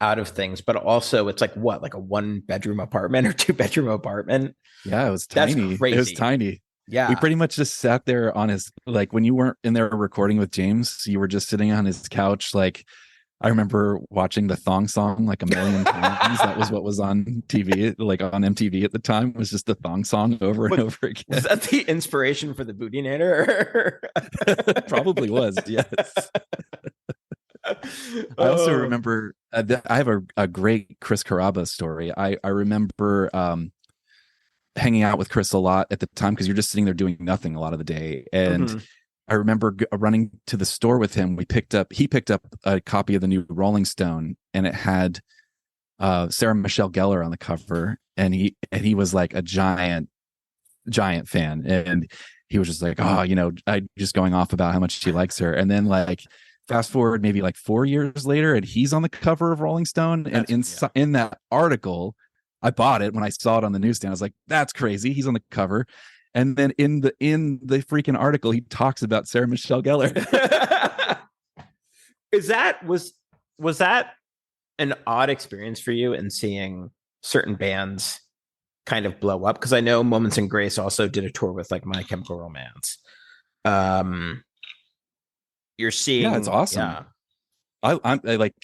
out of things, but also it's like what, like a 1-bedroom apartment or 2-bedroom apartment. Yeah, it was tiny. That's crazy. It was tiny. Yeah. We pretty much just sat there on his, like when you weren't in there recording with James, you were just sitting on his couch. Like I remember watching the Thong Song like a million times. That was what was on TV, like on MTV at the time, was just the Thong Song over and over again. Was that the inspiration for the Booty Nader? Probably was, yes. I also remember, I have a great Chris Carrabba story. I remember hanging out with Chris a lot at the time, because you're just sitting there doing nothing a lot of the day. And I remember running to the store with him. He picked up a copy of the new Rolling Stone, and it had Sarah Michelle Gellar on the cover, and he was like a giant fan, and he was just like, I just going off about how much he likes her. And then like fast forward maybe like 4 years later, and he's on the cover of Rolling Stone. And in that article, I bought it when I saw it on the newsstand. I was like, that's crazy. He's on the cover. And then in the freaking article, he talks about Sarah Michelle Gellar. Was that an odd experience for you in seeing certain bands kind of blow up? Because I know Moments in Grace also did a tour with like My Chemical Romance. You're seeing, it's awesome. Yeah. I like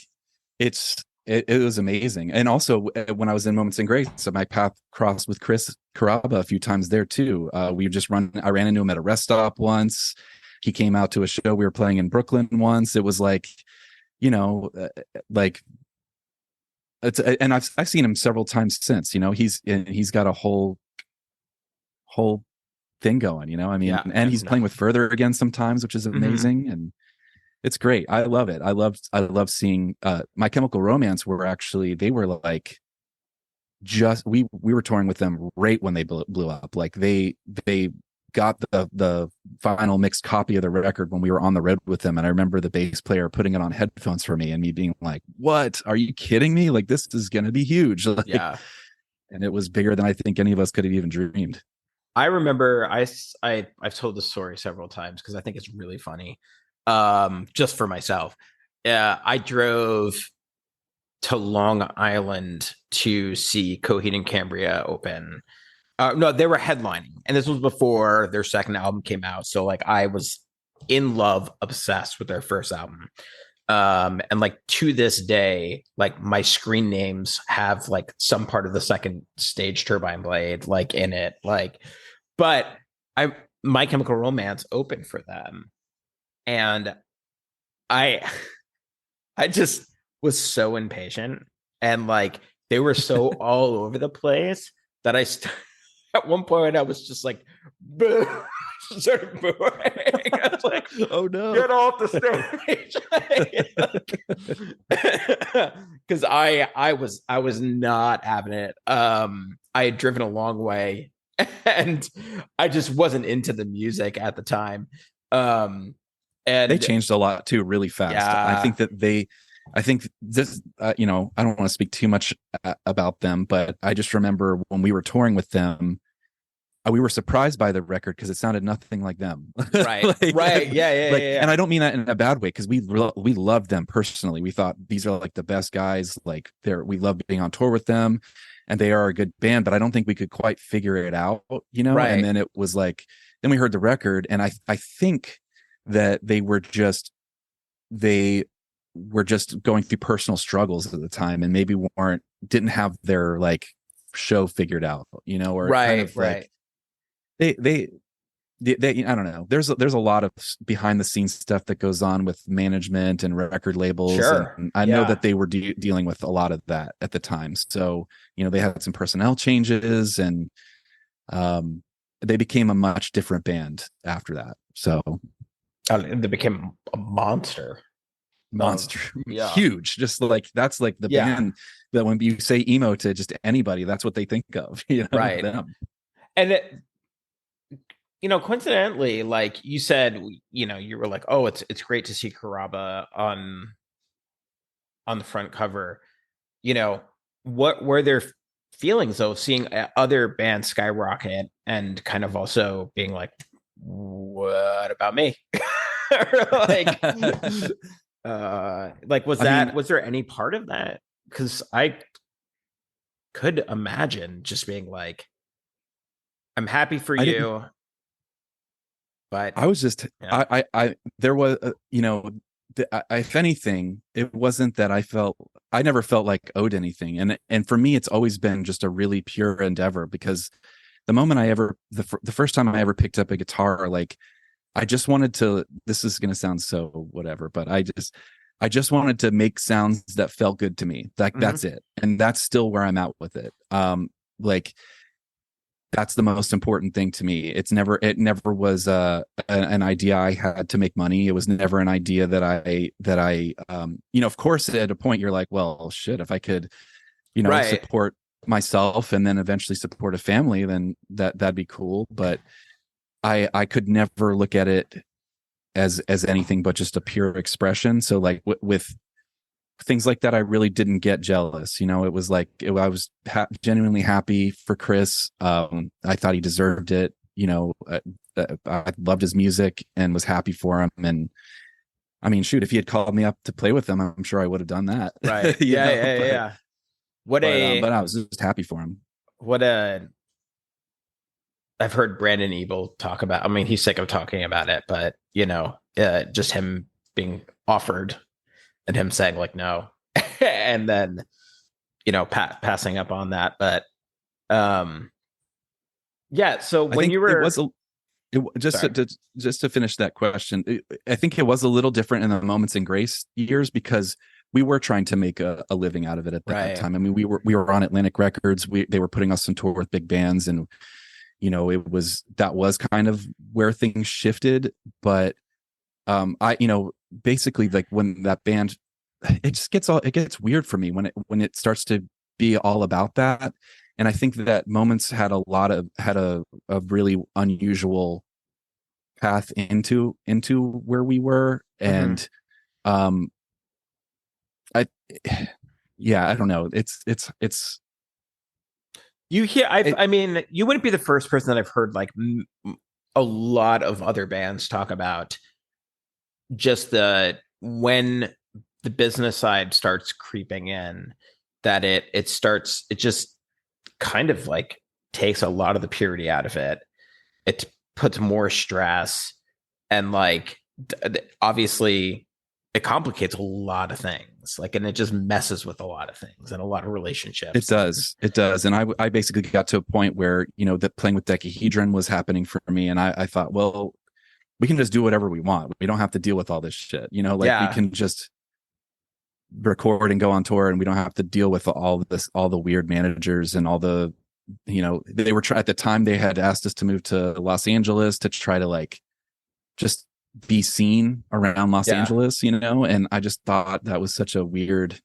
it was amazing. And also when I was in Moments in Grace, so my path crossed with Chris Carrabba a few times there too. I ran into him at a rest stop once. He came out to a show we were playing in Brooklyn once. It was like, and I've seen him several times since. He's got a whole thing going. And he's playing with Further again sometimes, which is amazing. And it's great. I love it. I love seeing My Chemical Romance. They were like, just we were touring with them right when they blew up. Like they got the final mixed copy of the record when we were on the road with them. And I remember the bass player putting it on headphones for me and me being like, what, are you kidding me? Like, this is going to be huge. Like, yeah. And it was bigger than I think any of us could have even dreamed. I remember I've told this story several times because I think it's really funny. Just for myself. I drove to Long Island to see Coheed and Cambria open. No, they were headlining, and this was before their second album came out. So like I was in love, obsessed with their first album. And like to this day, like my screen names have like some part of the second stage Turbine Blade like in it. Like, but I My Chemical Romance opened for them. And I I just was so impatient, and like they were so all over the place that at one point I was just like, boo, started booing. I was like, oh no, get off the stage. Because I was not having it. I had driven a long way and I just wasn't into the music at the time. And they changed a lot too, really fast. yeah, I think this, you know, I don't want to speak too much about them, but I just remember when we were touring with them, we were surprised by the record because it sounded nothing like them. right, like, right, yeah. And I don't mean that in a bad way, because we loved them personally. We thought these are like the best guys. Like we love being on tour with them, and they are a good band. But I don't think we could quite figure it out, you know. Right. And then it was like, then we heard the record, and I think that they were just going through personal struggles at the time, and maybe didn't have their like show figured out, you know, or right, kind of right. like they I don't know. There's a lot of behind the scenes stuff that goes on with management and record labels. Sure. And I know that they were dealing with a lot of that at the time. So, you know, they had some personnel changes, and they became a much different band after that. So they became a monster. Yeah. Huge. Just like that's like the band that when you say emo to just anybody, that's what they think of, you know, right. them. And you know, coincidentally, like you said, you know, you were like, oh, it's great to see Karaba on the front cover. You know, what were their feelings though, seeing other bands skyrocket and kind of also being like, what about me? like was there any part of that? Because I could imagine just being like, I'm happy for you, but I was just I there was you know, if anything, it wasn't that I never felt like owed anything, and for me it's always been just a really pure endeavor, because the moment the first time I ever picked up a guitar, like I just wanted to, this is going to sound so whatever, but I just wanted to make sounds that felt good to me. Like that's it. And that's still where I'm at with it. Like that's the most important thing to me. It never was an idea I had to make money. It was never an idea that I you know, of course at a point you're like, well, shit, if I could, you know, support myself and then eventually support a family, then that'd be cool. But I could never look at it as anything but just a pure expression. So like with things like that, I really didn't get jealous. You know, it was like I was genuinely happy for Chris. I thought he deserved it. You know, I loved his music and was happy for him. And I mean, shoot, if he had called me up to play with him, I'm sure I would have done that. Right. Yeah. But I was just happy for him. I've heard Brandon Ebel talk about, I mean, he's sick of talking about it, but you know, just him being offered and him saying like, no, and then, you know, passing up on that. But, yeah. So when you were, just to finish that question, I think it was a little different in the Moments in Grace years, because we were trying to make a living out of it at that time. I mean, we were on Atlantic Records. They were putting us on tour with big bands, and you know, that was kind of where things shifted. But you know, basically like when that band, it gets weird for me when it starts to be all about that. And I think that Moments had a really unusual path into where we were. And I don't know. It's you hear, I mean, you wouldn't be the first person that I've heard like a lot of other bands talk about just when the business side starts creeping in, that it just kind of like takes a lot of the purity out of it. It puts more stress, and like obviously it complicates a lot of things, like, and it just messes with a lot of things and a lot of It relationships. does. It does. And I basically got to a point where, that playing with dodecahedron was happening for me. And I thought, well, we can just do whatever we want. We don't have to deal with all this shit. Like we Yeah. can just record and go on tour, and we don't have to deal with all the weird managers and all the, they were at the time they had asked us to move to Los Angeles to try to like just be seen around Los Yeah. Angeles, and I just thought that was such a weird,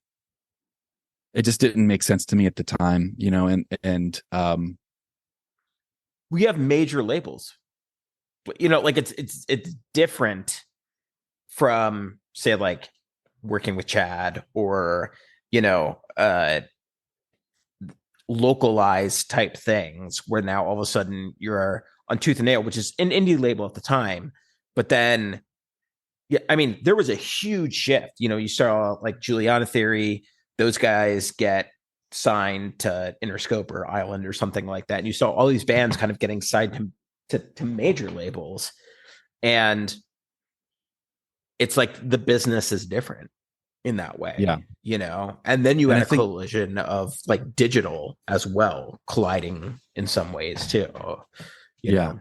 it just didn't make sense to me at the time, and We have major labels, but like it's different from, say, like working with Chad, or localized type things, where now all of a sudden you're on Tooth and Nail, which is an indie label at the time. But then, yeah, I mean, there was a huge shift. You saw like Juliana Theory, those guys get signed to Interscope or Island or something like that. And you saw all these bands kind of getting signed to major labels. And it's like the business is different in that way. yeah. And then you And had I a think, collision of like digital as well colliding in some ways too. yeah,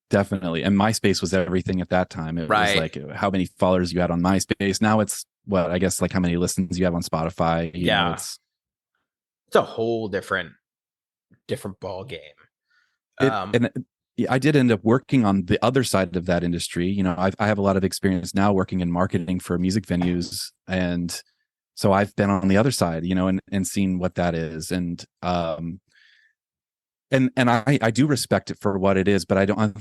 definitely. And MySpace was everything at that time. It was Right. like how many followers you had on MySpace. Now it's what, I guess, like how many listens you have on Spotify. Yeah. It's a whole different ball game. and I did end up working on the other side of that industry. I have a lot of experience now working in marketing for music venues, and so I've been on the other side, and seen what that is, and I do respect it for what it is, but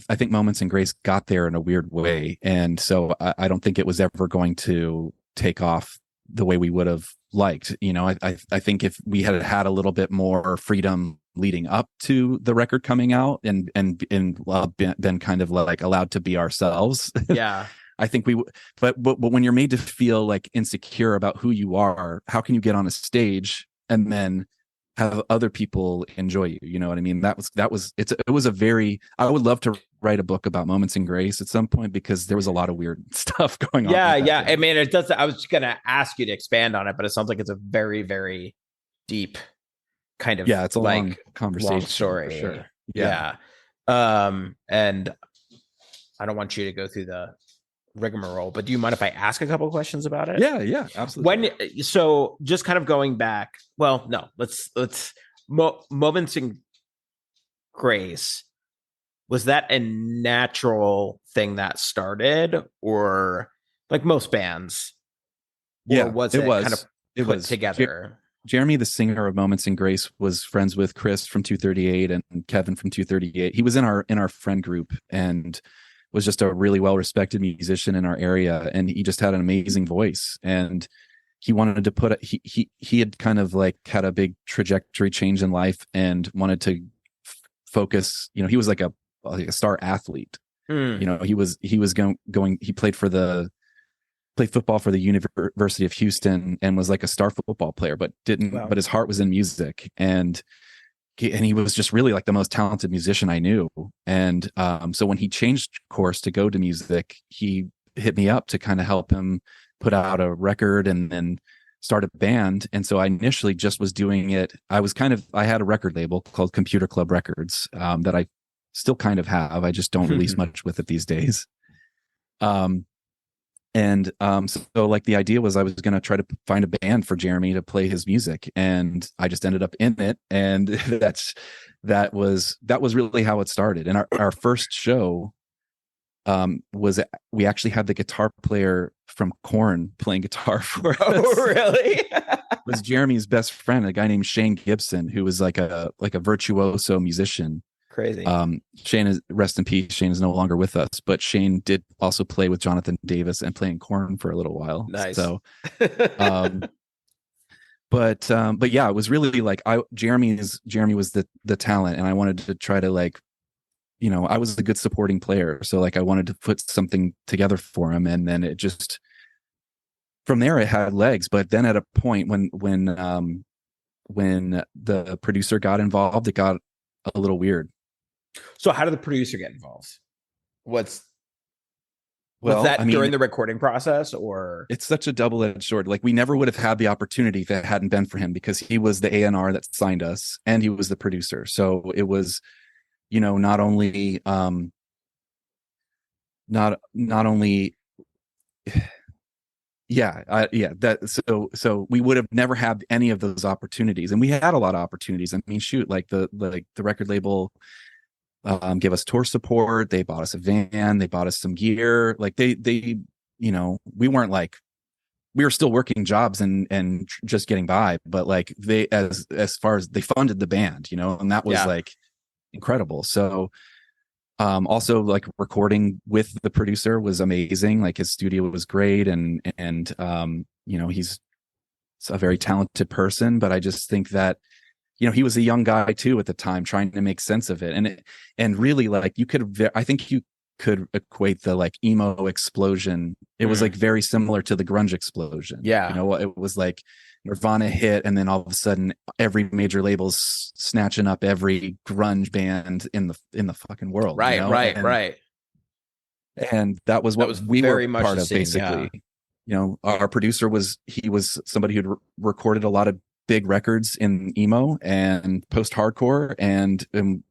I think Moments in Grace got there in a weird way, and so I don't think it was ever going to take off the way we would have liked. I think if we had had a little bit more freedom leading up to the record coming out, and been kind of like allowed to be ourselves, Yeah. I think we but when you're made to feel like insecure about who you are, how can you get on a stage and then have other people enjoy you? You know what I mean? It was a very, I would love to write a book about Moments in Grace at some point, because there was a lot of weird stuff going on. Yeah. I mean, it does. I was going to ask you to expand on it, but it sounds like it's a very, very deep kind of, Yeah, it's a like long conversation, long story. for sure. Yeah. And I don't want you to go through the rigmarole, but do you mind if I ask a couple of questions about it? Yeah, absolutely. So just kind of going back, well, no, let's Moments in Grace, was that a natural thing that started, or like most bands, Yeah, or was it it was. kind of It put was. together? Jeremy, the singer of Moments in Grace, was friends with Chris from 238 and Kevin from 238. He was in our friend group and was just a really well respected musician in our area, and he just had an amazing voice. And he wanted to he had kind of like had a big trajectory change in life and wanted to focus. He was like a star athlete. He was going. He played football for the University of Houston and was like a star football player, but didn't. Wow. But his heart was in music, and he was just really like the most talented musician I knew. And so when he changed course to go to music, he hit me up to kind of help him put out a record and then start a band. And so I initially just was doing it. I had a record label called Computer Club Records that I still kind of have. I just don't release much with it these days. So like the idea was I was going to try to find a band for Jeremy to play his music, and I just ended up in it. And that was really how it started. And our first show was, we actually had the guitar player from Korn playing guitar for us. Oh, really? It was Jeremy's best friend, a guy named Shane Gibson, who was like a virtuoso musician. Crazy. Shane is, rest in peace, Shane is no longer with us, but Shane did also play with Jonathan Davis and playing Korn for a little while. Nice. So but yeah, it was really like Jeremy was the talent, and I wanted to try to like, I was a good supporting player, so like I wanted to put something together for him. And then it just, from there it had legs. But then at a point when the producer got involved, it got a little weird. So how did the producer get involved? Was Well, that I mean, during the recording process or? it's such a double-edged sword. Like we never would have had the opportunity if it hadn't been for him, because he was the A&R that signed us and he was the producer. So it was, not only not only so we would have never had any of those opportunities, and we had a lot of opportunities. I mean, shoot, like the record label gave us tour support, they bought us a van, they bought us some gear. Like they we weren't like, we were still working jobs and just getting by, but like they, as far as they funded the band, and that was like incredible. So also like recording with the producer was amazing. Like his studio was great, and he's a very talented person, but I just think that he was a young guy too at the time, trying to make sense of it. And really, like, I think you could equate the like emo explosion. It was like very similar to the grunge explosion. It was like Nirvana hit, and then all of a sudden every major label's snatching up every grunge band in the fucking world. Right. And that was what we very were much part the of, scene, basically. Our producer was somebody who'd recorded a lot of big records in emo and post-hardcore, and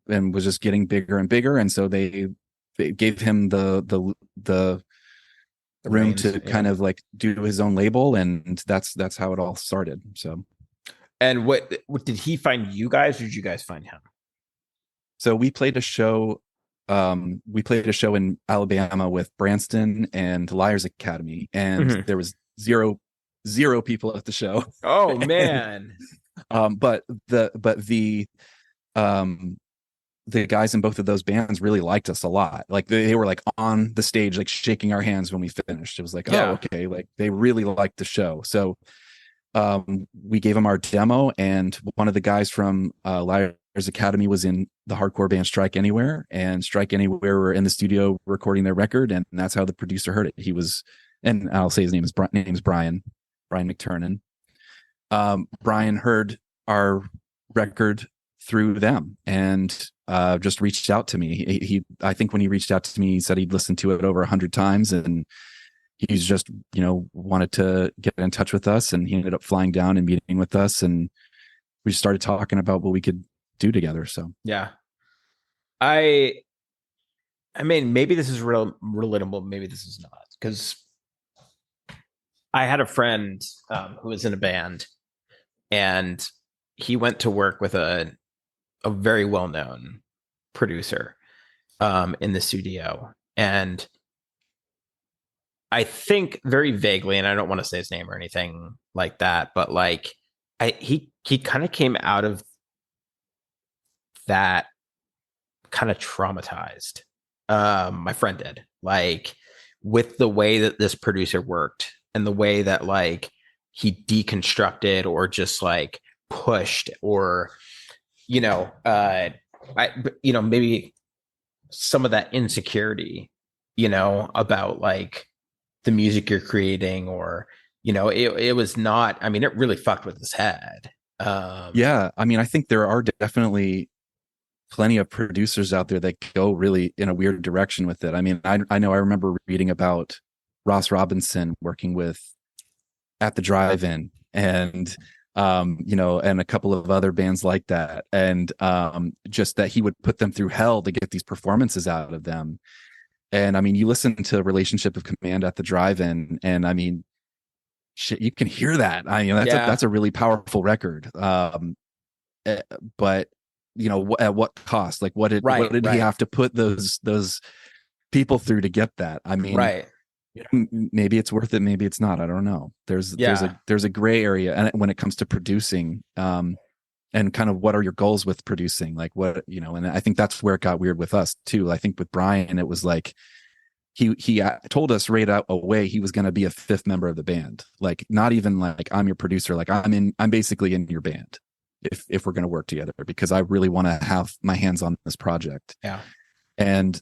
was just getting bigger and bigger, and so they gave him the room to kind of like do his own label, and that's how it all started. So, and what did he find you guys, or did you guys find him? So we played a show in Alabama with Branston and Liars Academy, and there was zero people at the show. Oh man. But the guys in both of those bands really liked us a lot. Like they were like on the stage, like shaking our hands when we finished. It was like, oh, okay. Like they really liked the show. So we gave them our demo, and one of the guys from Liars Academy was in the hardcore band Strike Anywhere, and Strike Anywhere were in the studio recording their record, and that's how the producer heard it. He was, and I'll say his name is Brian McTurnan. Brian heard our record through them and just reached out to me. I think when he reached out to me, he said he'd listened to it over 100 times, and he's just wanted to get in touch with us, and he ended up flying down and meeting with us, and we started talking about what we could do together. So I mean, maybe this is relatable, maybe this is not, because I had a friend who was in a band, and he went to work with a very well-known producer in the studio. And I think very vaguely, and I don't want to say his name or anything like that, but like he kind of came out of that kind of traumatized. My friend did, like, with the way that this producer worked and the way that like he deconstructed or just like pushed, or maybe some of that insecurity, about like the music you're creating, or it was not, I mean, it really fucked with his head. I mean, I think there are definitely plenty of producers out there that go really in a weird direction with it. I mean, I know I remember reading about Ross Robinson working with At the Drive-In, and and a couple of other bands like that, and just that he would put them through hell to get these performances out of them. And I mean, you listen to Relationship of Command at the Drive-In, and I mean, shit, you can hear that. I mean, that's a really powerful record. But at what cost? Like, what did he have to put those people through to get that? I mean, maybe it's worth it, maybe it's not. I don't know. There's a gray area, and when it comes to producing, and kind of what are your goals with producing, like what, and I think that's where it got weird with us too. I think with Brian, it was like he told us right out away he was going to be a fifth member of the band. Like, not even like, I'm your producer, like I'm basically in your band if we're going to work together, because I really want to have my hands on this project. And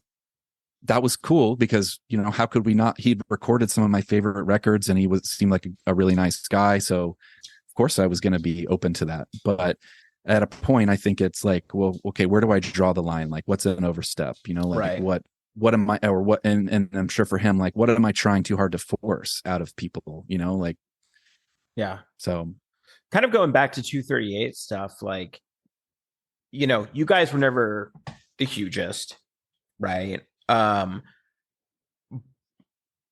that was cool, because how could we not? He'd recorded some of my favorite records, and he seemed like a really nice guy, so of course I was going to be open to that. But at a point, I think it's like, well, okay, where do I draw the line? Like, what's an overstep? Like, what am I, or what, and I'm sure for him, like, what am I trying too hard to force out of people, like, Yeah. so. Kind of going back to 238 stuff, like, you guys were never the hugest, right?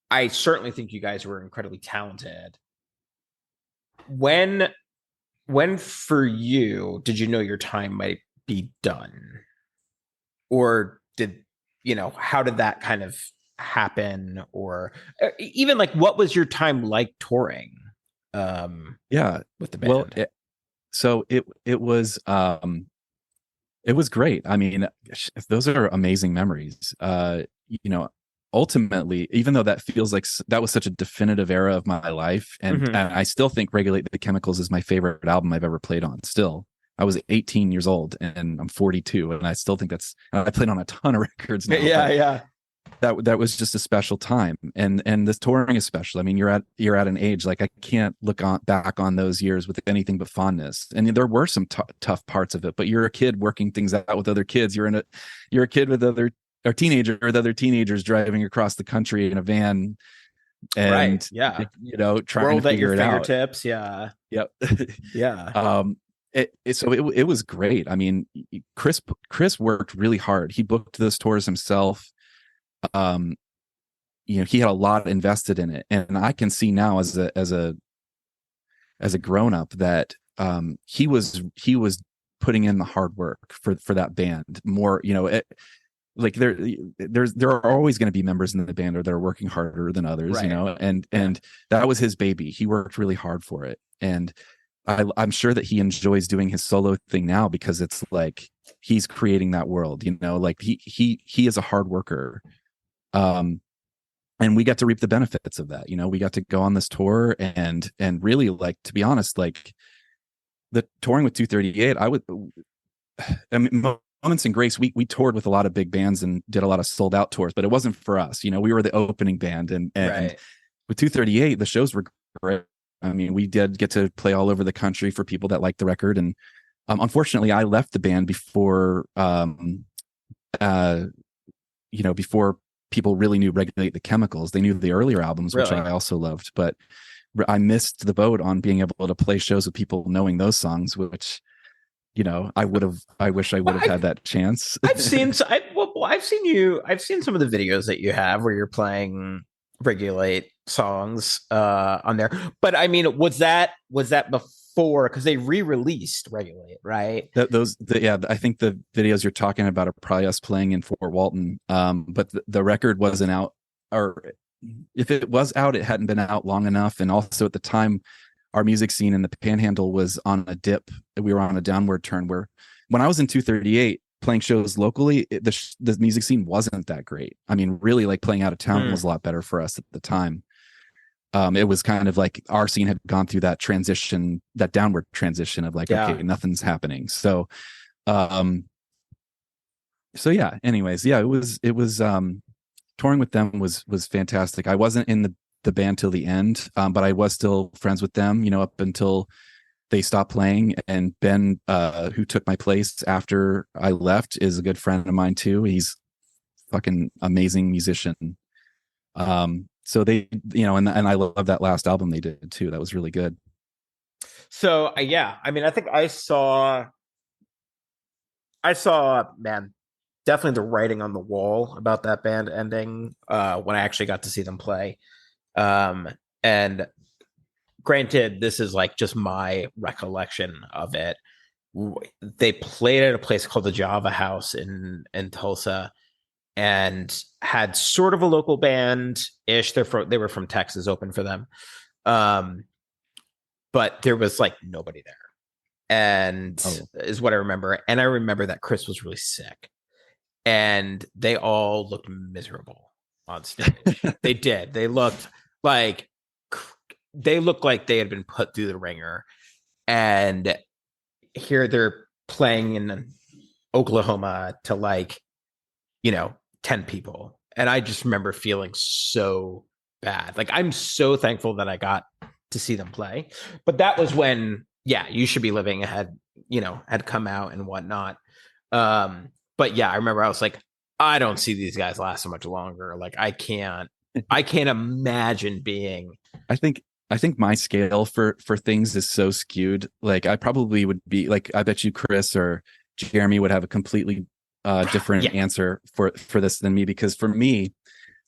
I certainly think you guys were incredibly talented. When for you did you know your time might be done? Or how did that kind of happen? Or even like, what was your time like touring Yeah. with the Well, band? it was great. I mean, those are amazing memories. Ultimately, even though that feels like that was such a definitive era of my life, and I still think Regulate the Chemicals is my favorite album I've ever played on. Still, I was 18 years old and I'm 42, and I still think I played on a ton of records now. Yeah. That was just a special time, and this touring is special. I mean, you're at an age, like, I can't look back on those years with anything but fondness. And there were some tough parts of it, but you're a kid working things out with other kids. You're a kid with other teenagers driving across the country in a van, and Right. Yeah. trying World to at your figure it out. fingertips. Yeah. Yep. Yeah. It was great. I mean, Chris worked really hard. He booked those tours himself. He had a lot invested in it, and I can see now as a grown up that he was putting in the hard work for that band more. Like, there are always going to be members in the band that are working harder than others, Right. and that was his baby. He worked really hard for it, and I'm sure that he enjoys doing his solo thing now, because it's like he's creating that world. Like, he is a hard worker. And we got to reap the benefits of that. We got to go on this tour, and really, like, to be honest, like, the touring with 238, I mean, Moments in Grace, we toured with a lot of big bands and did a lot of sold out tours, but it wasn't for us. We were the opening band, and Right. with 238, the shows were great. I mean, we did get to play all over the country for people that liked the record. And unfortunately, I left the band before before people really knew Regulate the Chemicals. They knew the earlier albums, which Really? I also loved, but I missed the boat on being able to play shows with people knowing those songs, which, I wish I would have had that chance. I've seen I've seen some of the videos that you have where you're playing Regulate songs on there. But I mean, was that before, because they re-released Regulate, right? I think the videos you're talking about are probably us playing in Fort Walton. But the record wasn't out, or if it was out, it hadn't been out long enough. And also at the time, our music scene in the Panhandle was on a dip. We were on a downward turn, where when I was in 238 playing shows locally, the music scene wasn't that great. I mean, really, like, playing out of town was a lot better for us at the time. It was kind of like our scene had gone through that transition, that downward transition of like, okay, nothing's happening. So yeah, anyways, yeah, it was touring with them was fantastic. I wasn't in the band till the end, but I was still friends with them, up until they stopped playing. And Ben, who took my place after I left, is a good friend of mine too. He's fucking amazing musician. So they, and I love that last album they did too. That was really good. So yeah, I mean, I think I saw, man, definitely the writing on the wall about that band ending when I actually got to see them play. And granted, this is like just my recollection of it. They played at a place called the Java House in Tulsa, and had sort of a local band ish. They were from Texas, open for them. But there was like nobody there. And is what I remember. And I remember that Chris was really sick, and they all looked miserable on stage. They did. They looked like they had been put through the ringer. And here they're playing in Oklahoma to like, 10 people. And I just remember feeling so bad. Like, I'm so thankful that I got to see them play. But that was when, You Should Be Living had come out and whatnot. But yeah, I remember I was like, I don't see these guys lasting much longer. Like I can't imagine being. I think I think my scale for things is so skewed. Like I probably would be like, I bet you Chris or Jeremy would have a completely different Yeah. answer for this than me, because for me,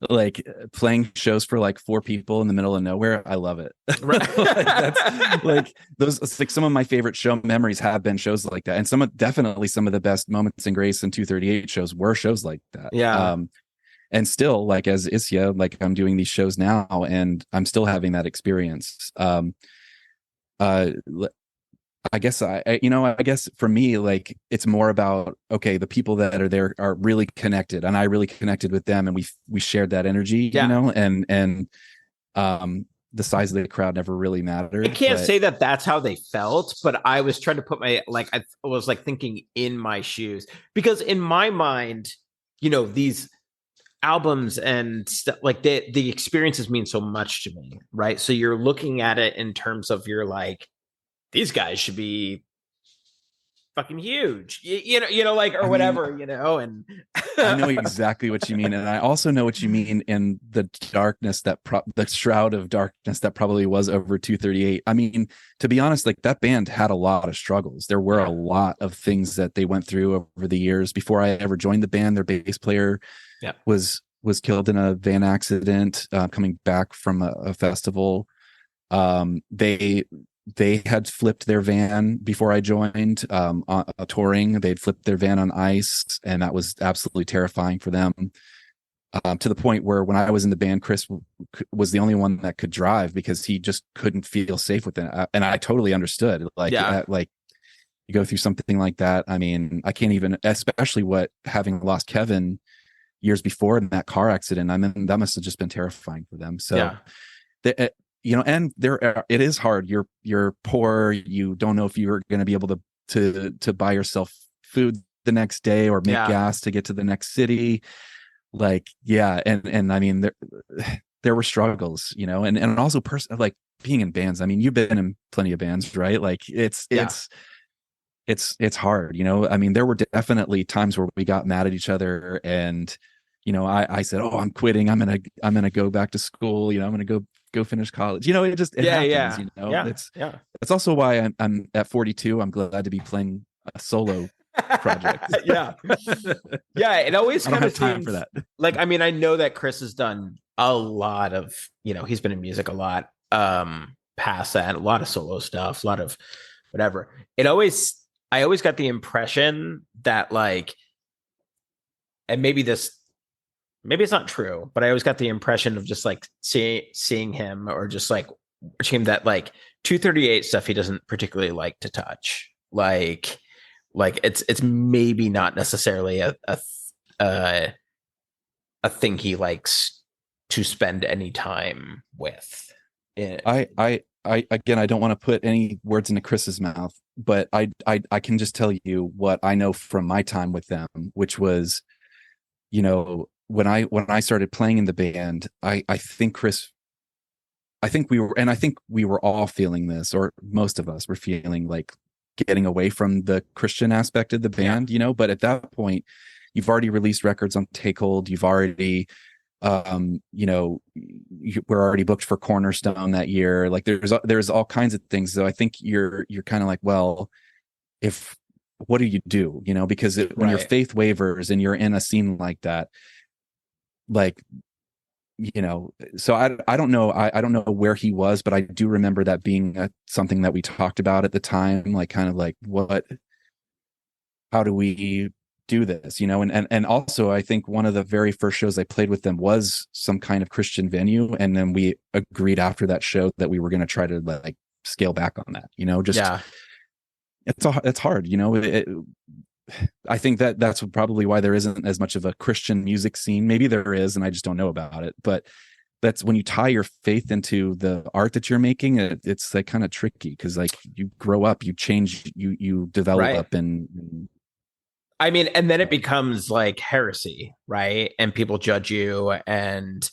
like playing shows for like 4 people in the middle of nowhere, I love it. Right. Like that's like those, like some of my favorite show memories have been shows like that, and definitely some of the best moments in Grace and 238 shows were shows like that. Yeah. And still, like as Isya, like I'm doing these shows now and I'm still having that experience. Uh I guess I guess for me, like it's more about, okay, the people that are there are really connected, and I really connected with them, and we shared that energy, Yeah. and the size of the crowd never really I mattered. can't But say that that's how they felt, but I was trying to put my, like, I was like thinking in my shoes, because in my mind, these albums and stuff like the experiences mean so much to me, right? So you're looking at it in terms of, you're like, these guys should be fucking huge, like, or I mean, whatever, and I know exactly what you mean, and I also know what you mean in the darkness the shroud of darkness that probably was over 238. I mean, to be honest, like that band had a lot of struggles. There were a lot of things that they went through over the years. Before I ever joined the band, their bass player was killed in a van accident coming back from a festival. They had flipped their van before I joined, on touring. They'd flipped their van on ice, and that was absolutely terrifying for them. To the point where when I was in the band, Chris was the only one that could drive because he just couldn't feel safe with it. And I totally understood. Like, like you go through something like that. I mean, I can't even, especially having lost Kevin years before in that car accident. I mean, that must have just been terrifying for them. So, and it is hard. You're poor. You don't know if you're going to be able to buy yourself food the next day or make gas to get to the next city. Like, and I mean, there were struggles, and also like being in bands. I mean, you've been in plenty of bands, right? Like it's hard, I mean, there were definitely times where we got mad at each other, and I said, oh, I'm quitting. I'm gonna go back to school. I'm gonna go finish college. It happens. That's also why I'm at 42. I'm glad to be playing a solo project. It always kind of time for that. Like, I mean, I know that Chris has done a lot of, he's been in music a lot, past that, a lot of solo stuff, a lot of whatever. I always got the impression that, like, and maybe it's not true, but I always got the impression of just like seeing him, or just like watching him, that like 238 stuff he doesn't particularly like to touch. Like it's maybe not necessarily a thing he likes to spend any time with. I again, I don't want to put any words into Chris's mouth, but I can just tell you what I know from my time with them, which was, when I started playing in the band, I think we were all feeling this, or most of us were feeling like getting away from the Christian aspect of the band, but at that point you've already released records on Take Hold. You've already, we're already booked for Cornerstone that year. Like there's all kinds of things. So I think you're kind of like, well, what do you do? Because when your faith wavers and you're in a scene like that, like, so I don't know. I don't know where he was, but I do remember that being something that we talked about at the time, like kind of like, how do we do this? And also I think one of the very first shows I played with them was some kind of Christian venue. And then we agreed after that show that we were going to try to like scale back on that, it's hard, I think that's probably why there isn't as much of a Christian music scene. Maybe there is, and I just don't know about it. But that's when you tie your faith into the art that you're making. It's like kind of tricky, because like you grow up, you change, you develop, and I mean, and then it becomes like heresy, right? And people judge you, and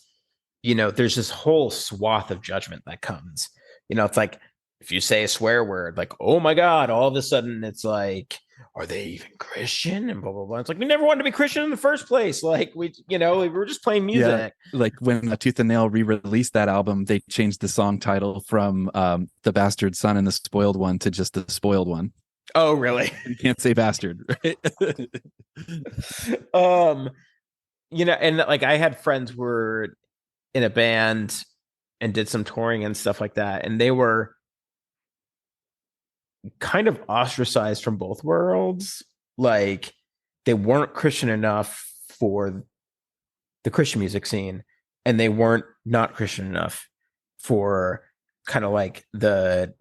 there's this whole swath of judgment that comes. It's like if you say a swear word, like, oh my God, all of a sudden it's like, are they even Christian? And blah, blah, blah. It's like, we never wanted to be Christian in the first place. Like, we were just playing Yeah, music. like when Tooth and Nail re-released that album, they changed the song title from "The Bastard Son and the Spoiled One" to just "The Spoiled One." Oh, really? You can't say bastard, right? um, and like I had friends who were in a band and did some touring and stuff like that, and they were kind of ostracized from both worlds. Like, they weren't Christian enough for the Christian music scene, and they weren't not Christian enough for kind of like the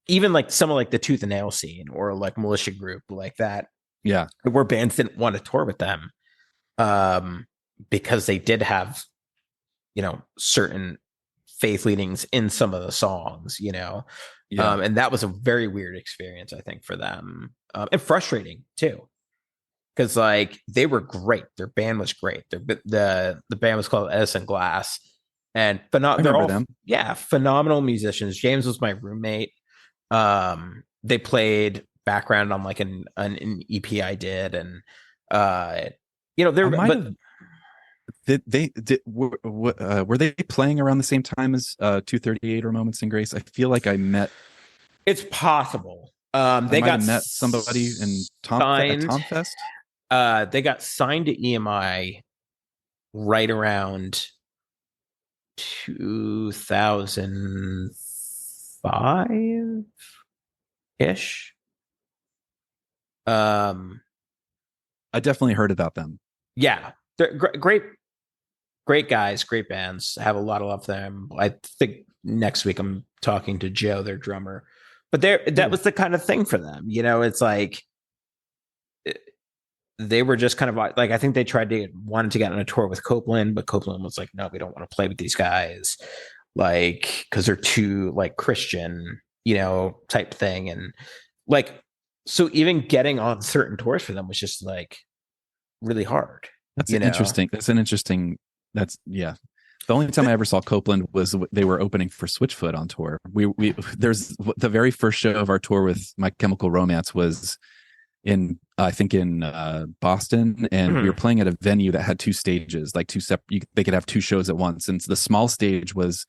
even like some of like the Tooth and Nail scene or like militia group like that. Yeah, where bands didn't want to tour with them, because they did have certain faith leanings in some of the songs, yeah. and that was a very weird experience, I think, for them, and frustrating too, because like they were great, their band was great, the band was called Edison Glass, and I they're remember all them. phenomenal musicians. James was my roommate. They played background on like an EP I did, and they're I might but have. Were they playing around the same time as 238 or Moments in Grace? I feel like it's possible. I They might got have met somebody in signed. Tom Fest. They got signed to EMI right around 2005 ish. I definitely heard about them. Yeah, they're great guys, great bands. I have a lot of love for them. I think next week I'm talking to Joe, their drummer. But that was the kind of thing for them. It's like they were just kind of like I think they wanted to get on a tour with Copeland, but Copeland was like, no, we don't want to play with these guys, like, because they're too like Christian, type thing. And like, so even getting on certain tours for them was just like really hard. That's interesting. That's yeah. The only time I ever saw Copeland was they were opening for Switchfoot on tour. There's the very first show of our tour with My Chemical Romance was in Boston, and we were playing at a venue that had two stages, like they could have two shows at once. And the small stage was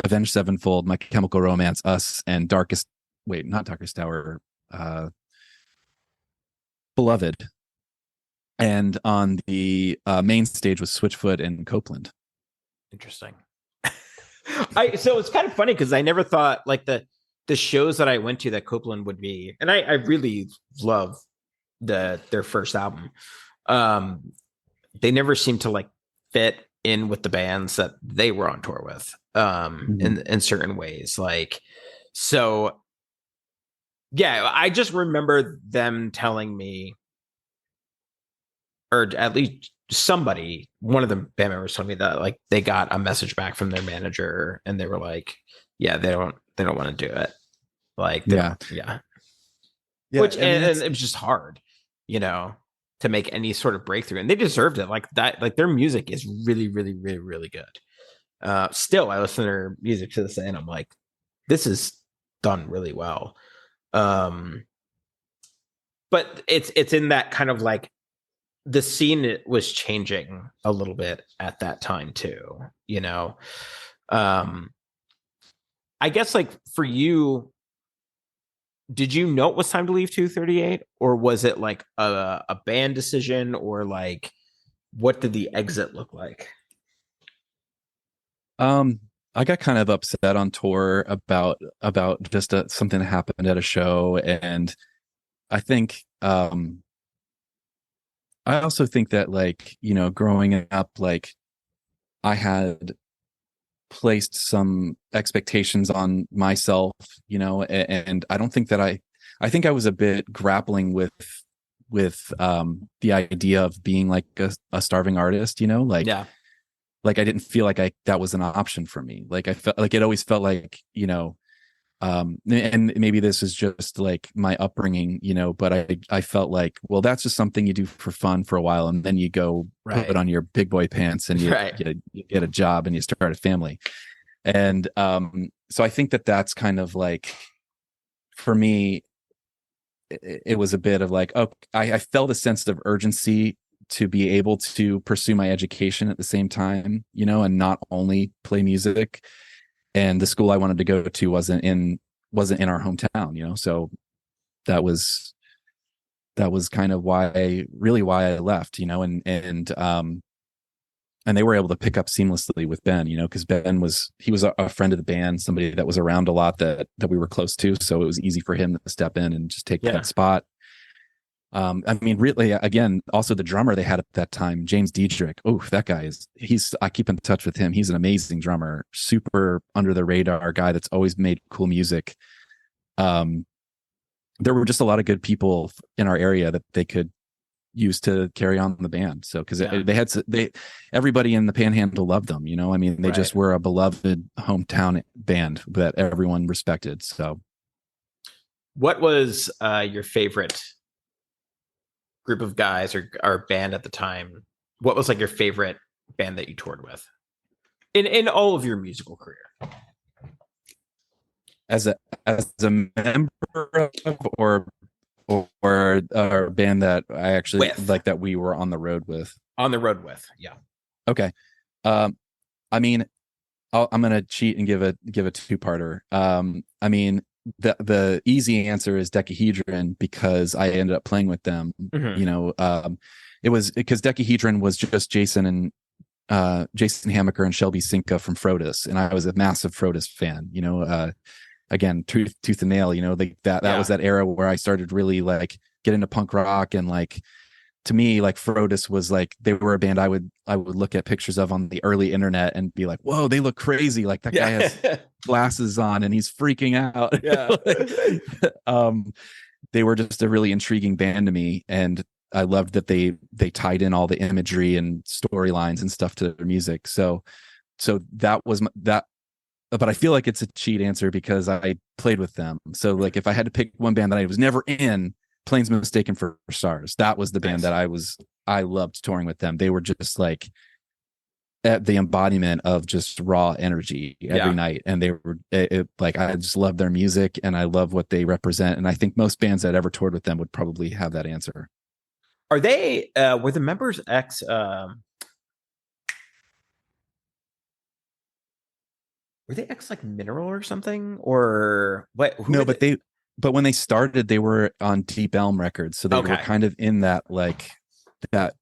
Avenged Sevenfold, My Chemical Romance, us, and not Darkest Hour, Beloved. And on the main stage was Switchfoot and Copeland. Interesting. So it's kind of funny because I never thought like the shows that I went to that Copeland would be, and I really love their first album. They never seemed to like fit in with the bands that they were on tour with, in certain ways. Like, so yeah, I just remember them telling me, or at least one of the band members told me that like they got a message back from their manager and they were like, yeah, they don't want to do it. Like, yeah. Which, and it was just hard, to make any sort of breakthrough, and they deserved it. Like that, like their music is really, really, really, really good. Still, I listen to their music to this day and I'm like, this is done really well. But it's in that kind of like, the scene was changing a little bit at that time too, I guess like for you, did you know it was time to leave 238, or was it like a band decision, or like what did the exit look like? I got kind of upset on tour about just something that happened at a show, and I think I also think that, like, growing up, like, I had placed some expectations on myself, and I don't think that I think I was a bit grappling with the idea of being like a starving artist, like, Yeah. like I didn't feel like that was an option for me. Like I felt like it always felt like, and maybe this is just like my upbringing, but I felt like, well, that's just something you do for fun for a while, and then you go put on your big boy pants and you get a job and you start a family. And so I think that that's kind of like, for me, it was a bit of like, oh, I felt a sense of urgency to be able to pursue my education at the same time, and not only play music. And the school I wanted to go to wasn't in our hometown, so that was kind of why I left, and they were able to pick up seamlessly with Ben, because Ben was a friend of the band, somebody that was around a lot that we were close to. So it was easy for him to step in and just take that spot. I mean, really, again, also the drummer they had at that time, James Diedrich. Oh, that guy I keep in touch with him. He's an amazing drummer, super under the radar guy that's always made cool music. There were just a lot of good people in our area that they could use to carry on the band. So, cause everybody in the Panhandle loved them, I mean, they just were a beloved hometown band that everyone respected. So what was your favorite group of guys or band at the time? What was like your favorite band that you toured with in all of your musical career? As a member of, or a band that I actually like that we were on the road with. Yeah. Okay. I mean, I'm gonna cheat and give a two-parter. I mean, the easy answer is Decahedron, because I ended up playing with them. Mm-hmm. It was because Decahedron was just Jason Hammaker and Shelby Sinka from Frodis, and I was a massive Frodis fan. Again, tooth and nail. Like that was that era where I started really like get into punk rock, and like to me, like Frodis was like, they were a band I would look at pictures of on the early internet and be like, whoa, they look crazy. Like that guy has glasses on and he's freaking out. They were just a really intriguing band to me. And I loved that they tied in all the imagery and storylines and stuff to their music. So that was that. But I feel like it's a cheat answer because I played with them. So like if I had to pick one band that I was never in, Planes Mistaken for Stars, that was the band that I loved touring with them. They were just like at the embodiment of just raw energy every night. And they were like, I just love their music and I love what they represent. And I think most bands that ever toured with them would probably have that answer. Are they, were the members were they like Mineral or something, or what? No, but when they started, they were on Deep Elm Records, so they were kind of in that like that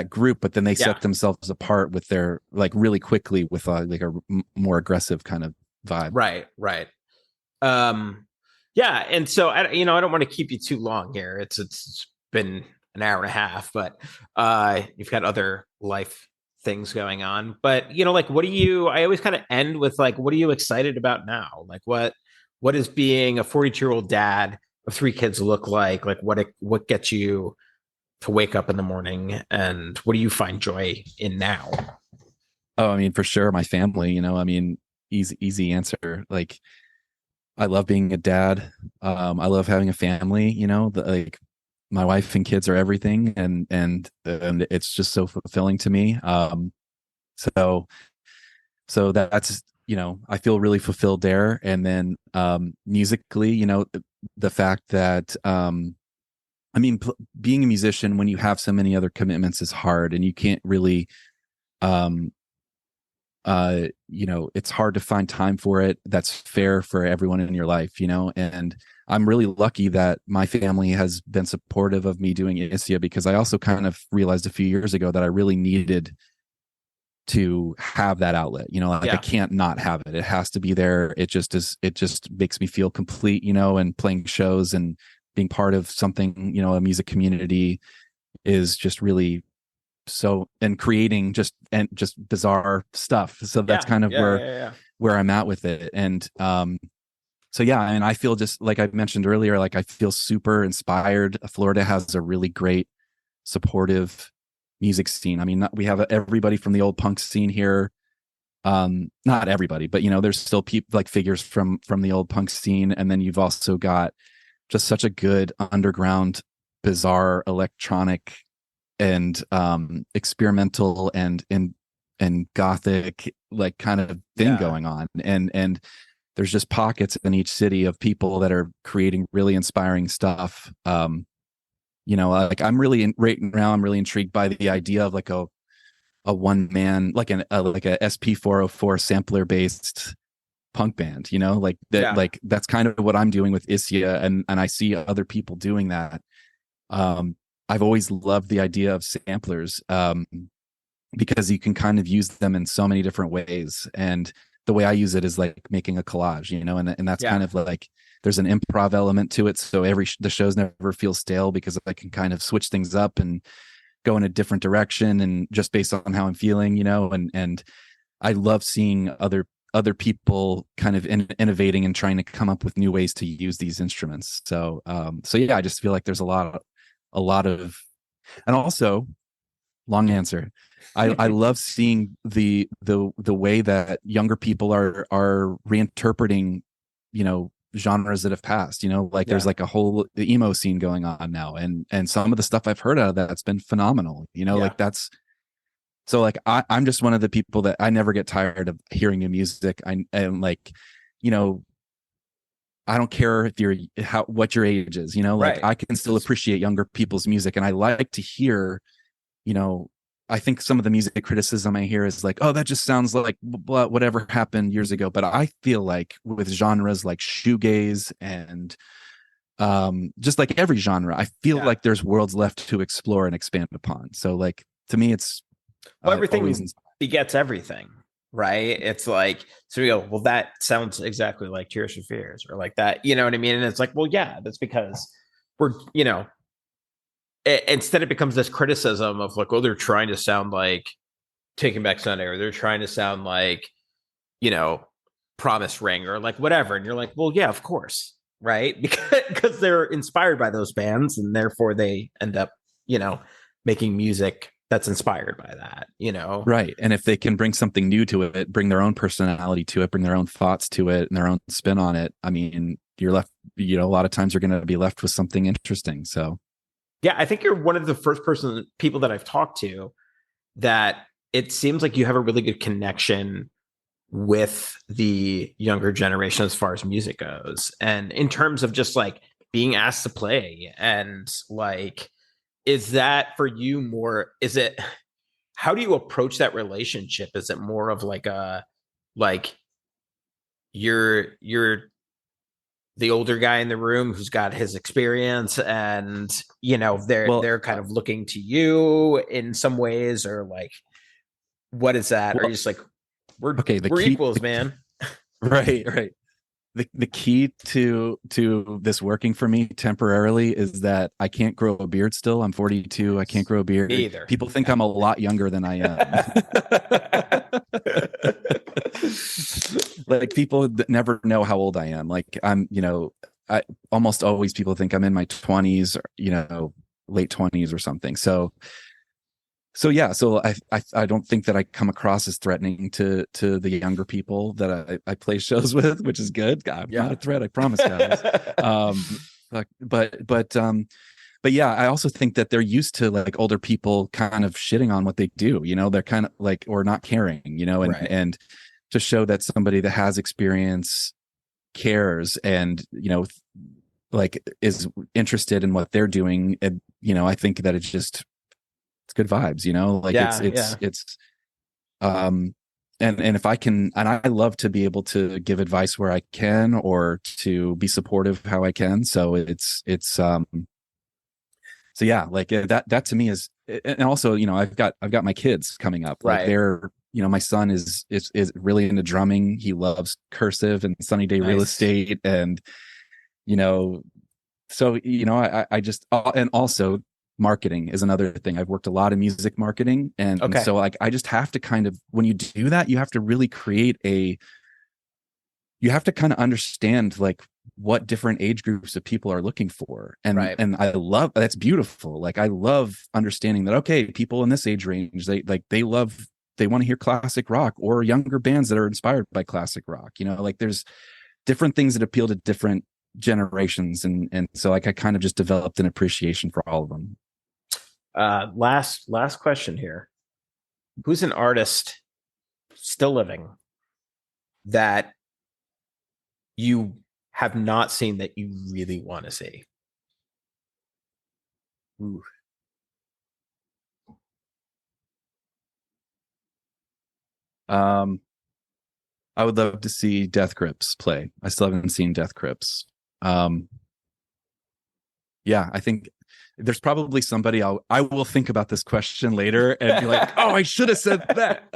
group. But then they set themselves apart with their like really quickly with like a more aggressive kind of vibe. Right. Yeah, and so I don't want to keep you too long here. It's been an hour and a half, but you've got other life things going on. But like, what do you? I always kind of end with like, what are you excited about now? Like, what is being a 42-year-old dad of 3 kids look like? Like, what gets you to wake up in the morning, and what do you find joy in now? Oh, I mean, for sure, my family. I mean, easy answer. Like, I love being a dad. I love having a family. Like my wife and kids are everything, and it's just so fulfilling to me. So that's, I feel really fulfilled there. And then musically, the fact that I mean, being a musician when you have so many other commitments is hard, and you can't really it's hard to find time for it that's fair for everyone in your life, and I'm really lucky that my family has been supportive of me doing Isya, because I also kind of realized a few years ago that I really needed to have that outlet. I can't not have it. It has to be there. It just makes me feel complete, and playing shows and being part of something, a music community is just really so, and creating just bizarre stuff. So that's kind of where I'm at with it. And so yeah, and I feel just like I mentioned earlier, like I feel super inspired. Florida has a really great supportive music scene. I mean, we have everybody from the old punk scene here. Not everybody, but there's still people like figures from the old punk scene. And then you've also got just such a good underground, bizarre electronic and experimental and gothic like kind of thing going on. And there's just pockets in each city of people that are creating really inspiring stuff. Like right now, I'm really intrigued by the idea of like a one man, like like a SP404 sampler based punk band, like that, Yeah. like that's kind of what I'm doing with Isya, and I see other people doing that. I've always loved the idea of samplers, because you can kind of use them in so many different ways. And the way I use it is like making a collage, and that's Yeah. kind of like, there's an improv element to it. So the shows never feel stale because I can kind of switch things up and go in a different direction, and just based on how I'm feeling, and I love seeing other people kind of innovating and trying to come up with new ways to use these instruments. So yeah, I just feel like there's a lot of, and also, long answer, I love seeing the way that younger people are reinterpreting, genres that have passed, like Yeah. there's like a whole emo scene going on now, and some of the stuff I've heard out of that's been phenomenal, Yeah. like that's, so like I'm just one of the people that I never get tired of hearing new music. And like, I don't care if what your age is, like Right. I can still appreciate younger people's music, and I like to hear, I think some of the music criticism I hear is like, oh, that just sounds like whatever happened years ago. But I feel like with genres like shoegaze and just like every genre, I feel Yeah. like there's worlds left to explore and expand upon. So like, to me, it's Well, everything always begets everything, right? It's like, so we go, well, that sounds exactly like Tears for Fears or like that, you know what I mean? And it's like, well, yeah, that's because we're, instead it becomes this criticism of like, oh, they're trying to sound like Taking Back Sunday, or they're trying to sound like, you know, Promise Ring or like whatever. And you're like, well, yeah, of course, right? Because they're inspired by those bands, and therefore they end up, making music that's inspired by that, right. And if they can bring something new to it, bring their own personality to it, bring their own thoughts to it and their own spin on it, I mean, you're left, a lot of times you're going to be left with something interesting. So yeah, I think you're one of the first people that I've talked to that it seems like you have a really good connection with the younger generation as far as music goes. And in terms of just like being asked to play, and like, is that for you more, how do you approach that relationship? Is it more of like like you're the older guy in the room who's got his experience, and well they're kind of looking to you in some ways, or like, what is that? Or are you just like, okay, we're equals, man? right. The key to this working for me temporarily is that I can't grow a beard still. I'm 42. I can't grow a beard. Me either. People think I'm a lot younger than I am. Like people that never know how old I am. Like I'm, I almost always people think I'm in my 20s or, late 20s or something. So yeah, so I don't think that I come across as threatening to the younger people that I play shows with, which is good. I'm not a threat, I promise, guys. But yeah, I also think that they're used to like older people kind of shitting on what they do. They're kind of like, or not caring. And Right. and to show that somebody that has experience cares and like is interested in what they're doing. And, I think that it's good vibes, like it's and if I can, and I love to be able to give advice where I can, or to be supportive how I can. So so yeah, like that to me is, and also, I've got my kids coming up, like Right. they're, my son is really into drumming. He loves cursive and sunny day real Nice. estate. And, so, I just, and also marketing is another thing. I've worked a lot in music marketing. And Okay. so like, I just have to kind of, when you do that, you have to really you have to kind of understand like what different age groups of people are looking for. And, Right. and I love, that's beautiful. Like, I love understanding that, okay, people in this age range, they want to hear classic rock, or younger bands that are inspired by classic rock. Like there's different things that appeal to different generations. And so like, I kind of just developed an appreciation for all of them. Last question here. Who's an artist still living that you have not seen that you really want to see? Ooh. I would love to see Death Grips play. I still haven't seen Death Grips. Yeah, I think there's probably somebody I will think about this question later and be like, oh, I should have said that.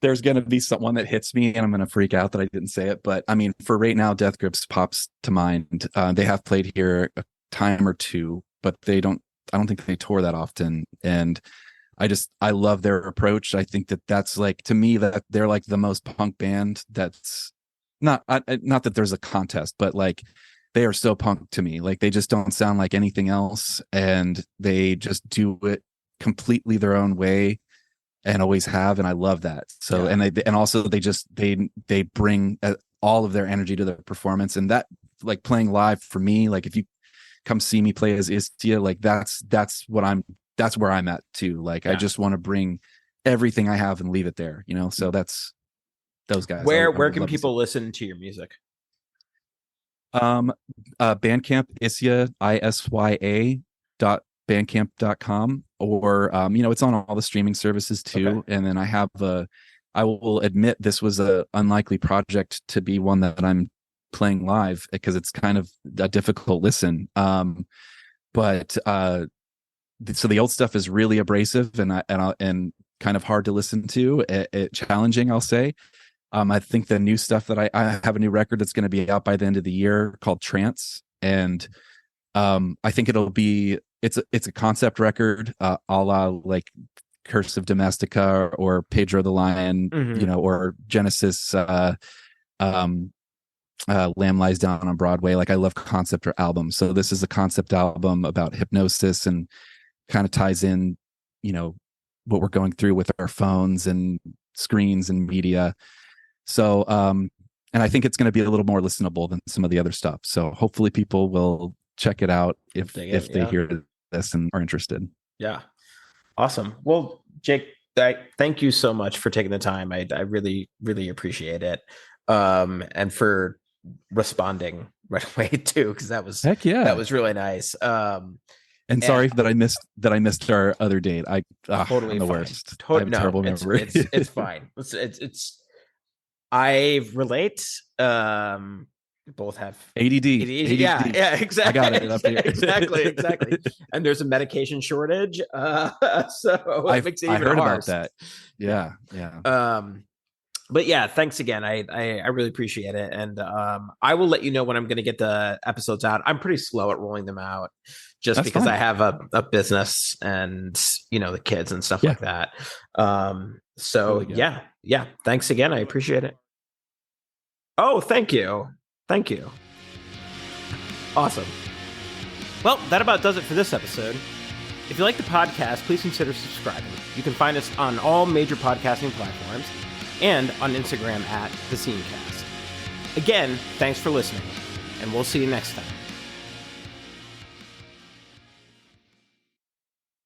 There's going to be someone that hits me and I'm going to freak out that I didn't say it. But I mean, for right now, Death Grips pops to mind. They have played here a time or two, but I don't think they tour that often. And I love their approach. I think that's like, to me, that they're like the most punk band that's not that there's a contest, but like, they are so punk to me. Like, they just don't sound like anything else, and they just do it completely their own way and always have. And I love that. So, yeah. And also they bring all of their energy to the performance, and that, like, playing live for me, like if you come see me play as Isya, like that's where I'm at too. Like, yeah. I just want to bring everything I have and leave it there, you know? So that's those guys. Where can people listen to your music? Bandcamp, Isya, ISYA.bandcamp.com, or it's on all the streaming services too. Okay. And then I will admit this was a unlikely project to be one that I'm playing live, because it's kind of a difficult listen. So the old stuff is really abrasive and kind of hard to listen to, challenging, I'll say. I think the new stuff that I have a new record that's going to be out by the end of the year called Trance. And I think it's a concept record, a la like Curse of Domestica or Pedro the Lion, mm-hmm. Or Genesis, Lamb Lies Down on Broadway. Like, I love concept albums. So this is a concept album about hypnosis, and kind of ties in, what we're going through with our phones and screens and media. So, and I think it's going to be a little more listenable than some of the other stuff. So hopefully people will check it out if they hear this and are interested. Yeah. Awesome. Well, Jake, thank you so much for taking the time. I really, really appreciate it. And for responding right away too, because that was really nice. And sorry that I missed our other date. Totally I'm the fine. worst. I have terrible memory. It's fine. It's I relate. Both have ADD. Yeah, exactly. I got it up here. exactly. And there's a medication shortage, so it makes it even heard worse. About that. Yeah. But yeah, thanks again. I really appreciate it, and I will let you know when I'm going to get the episodes out. I'm pretty slow at rolling them out, just because fine. I have a business and the kids and stuff like that. So totally yeah. Thanks again. I appreciate it. Oh, thank you. Awesome. Well, that about does it for this episode. If you like the podcast, please consider subscribing. You can find us on all major podcasting platforms and on Instagram @TheSceneCast. Again, thanks for listening, and we'll see you next time.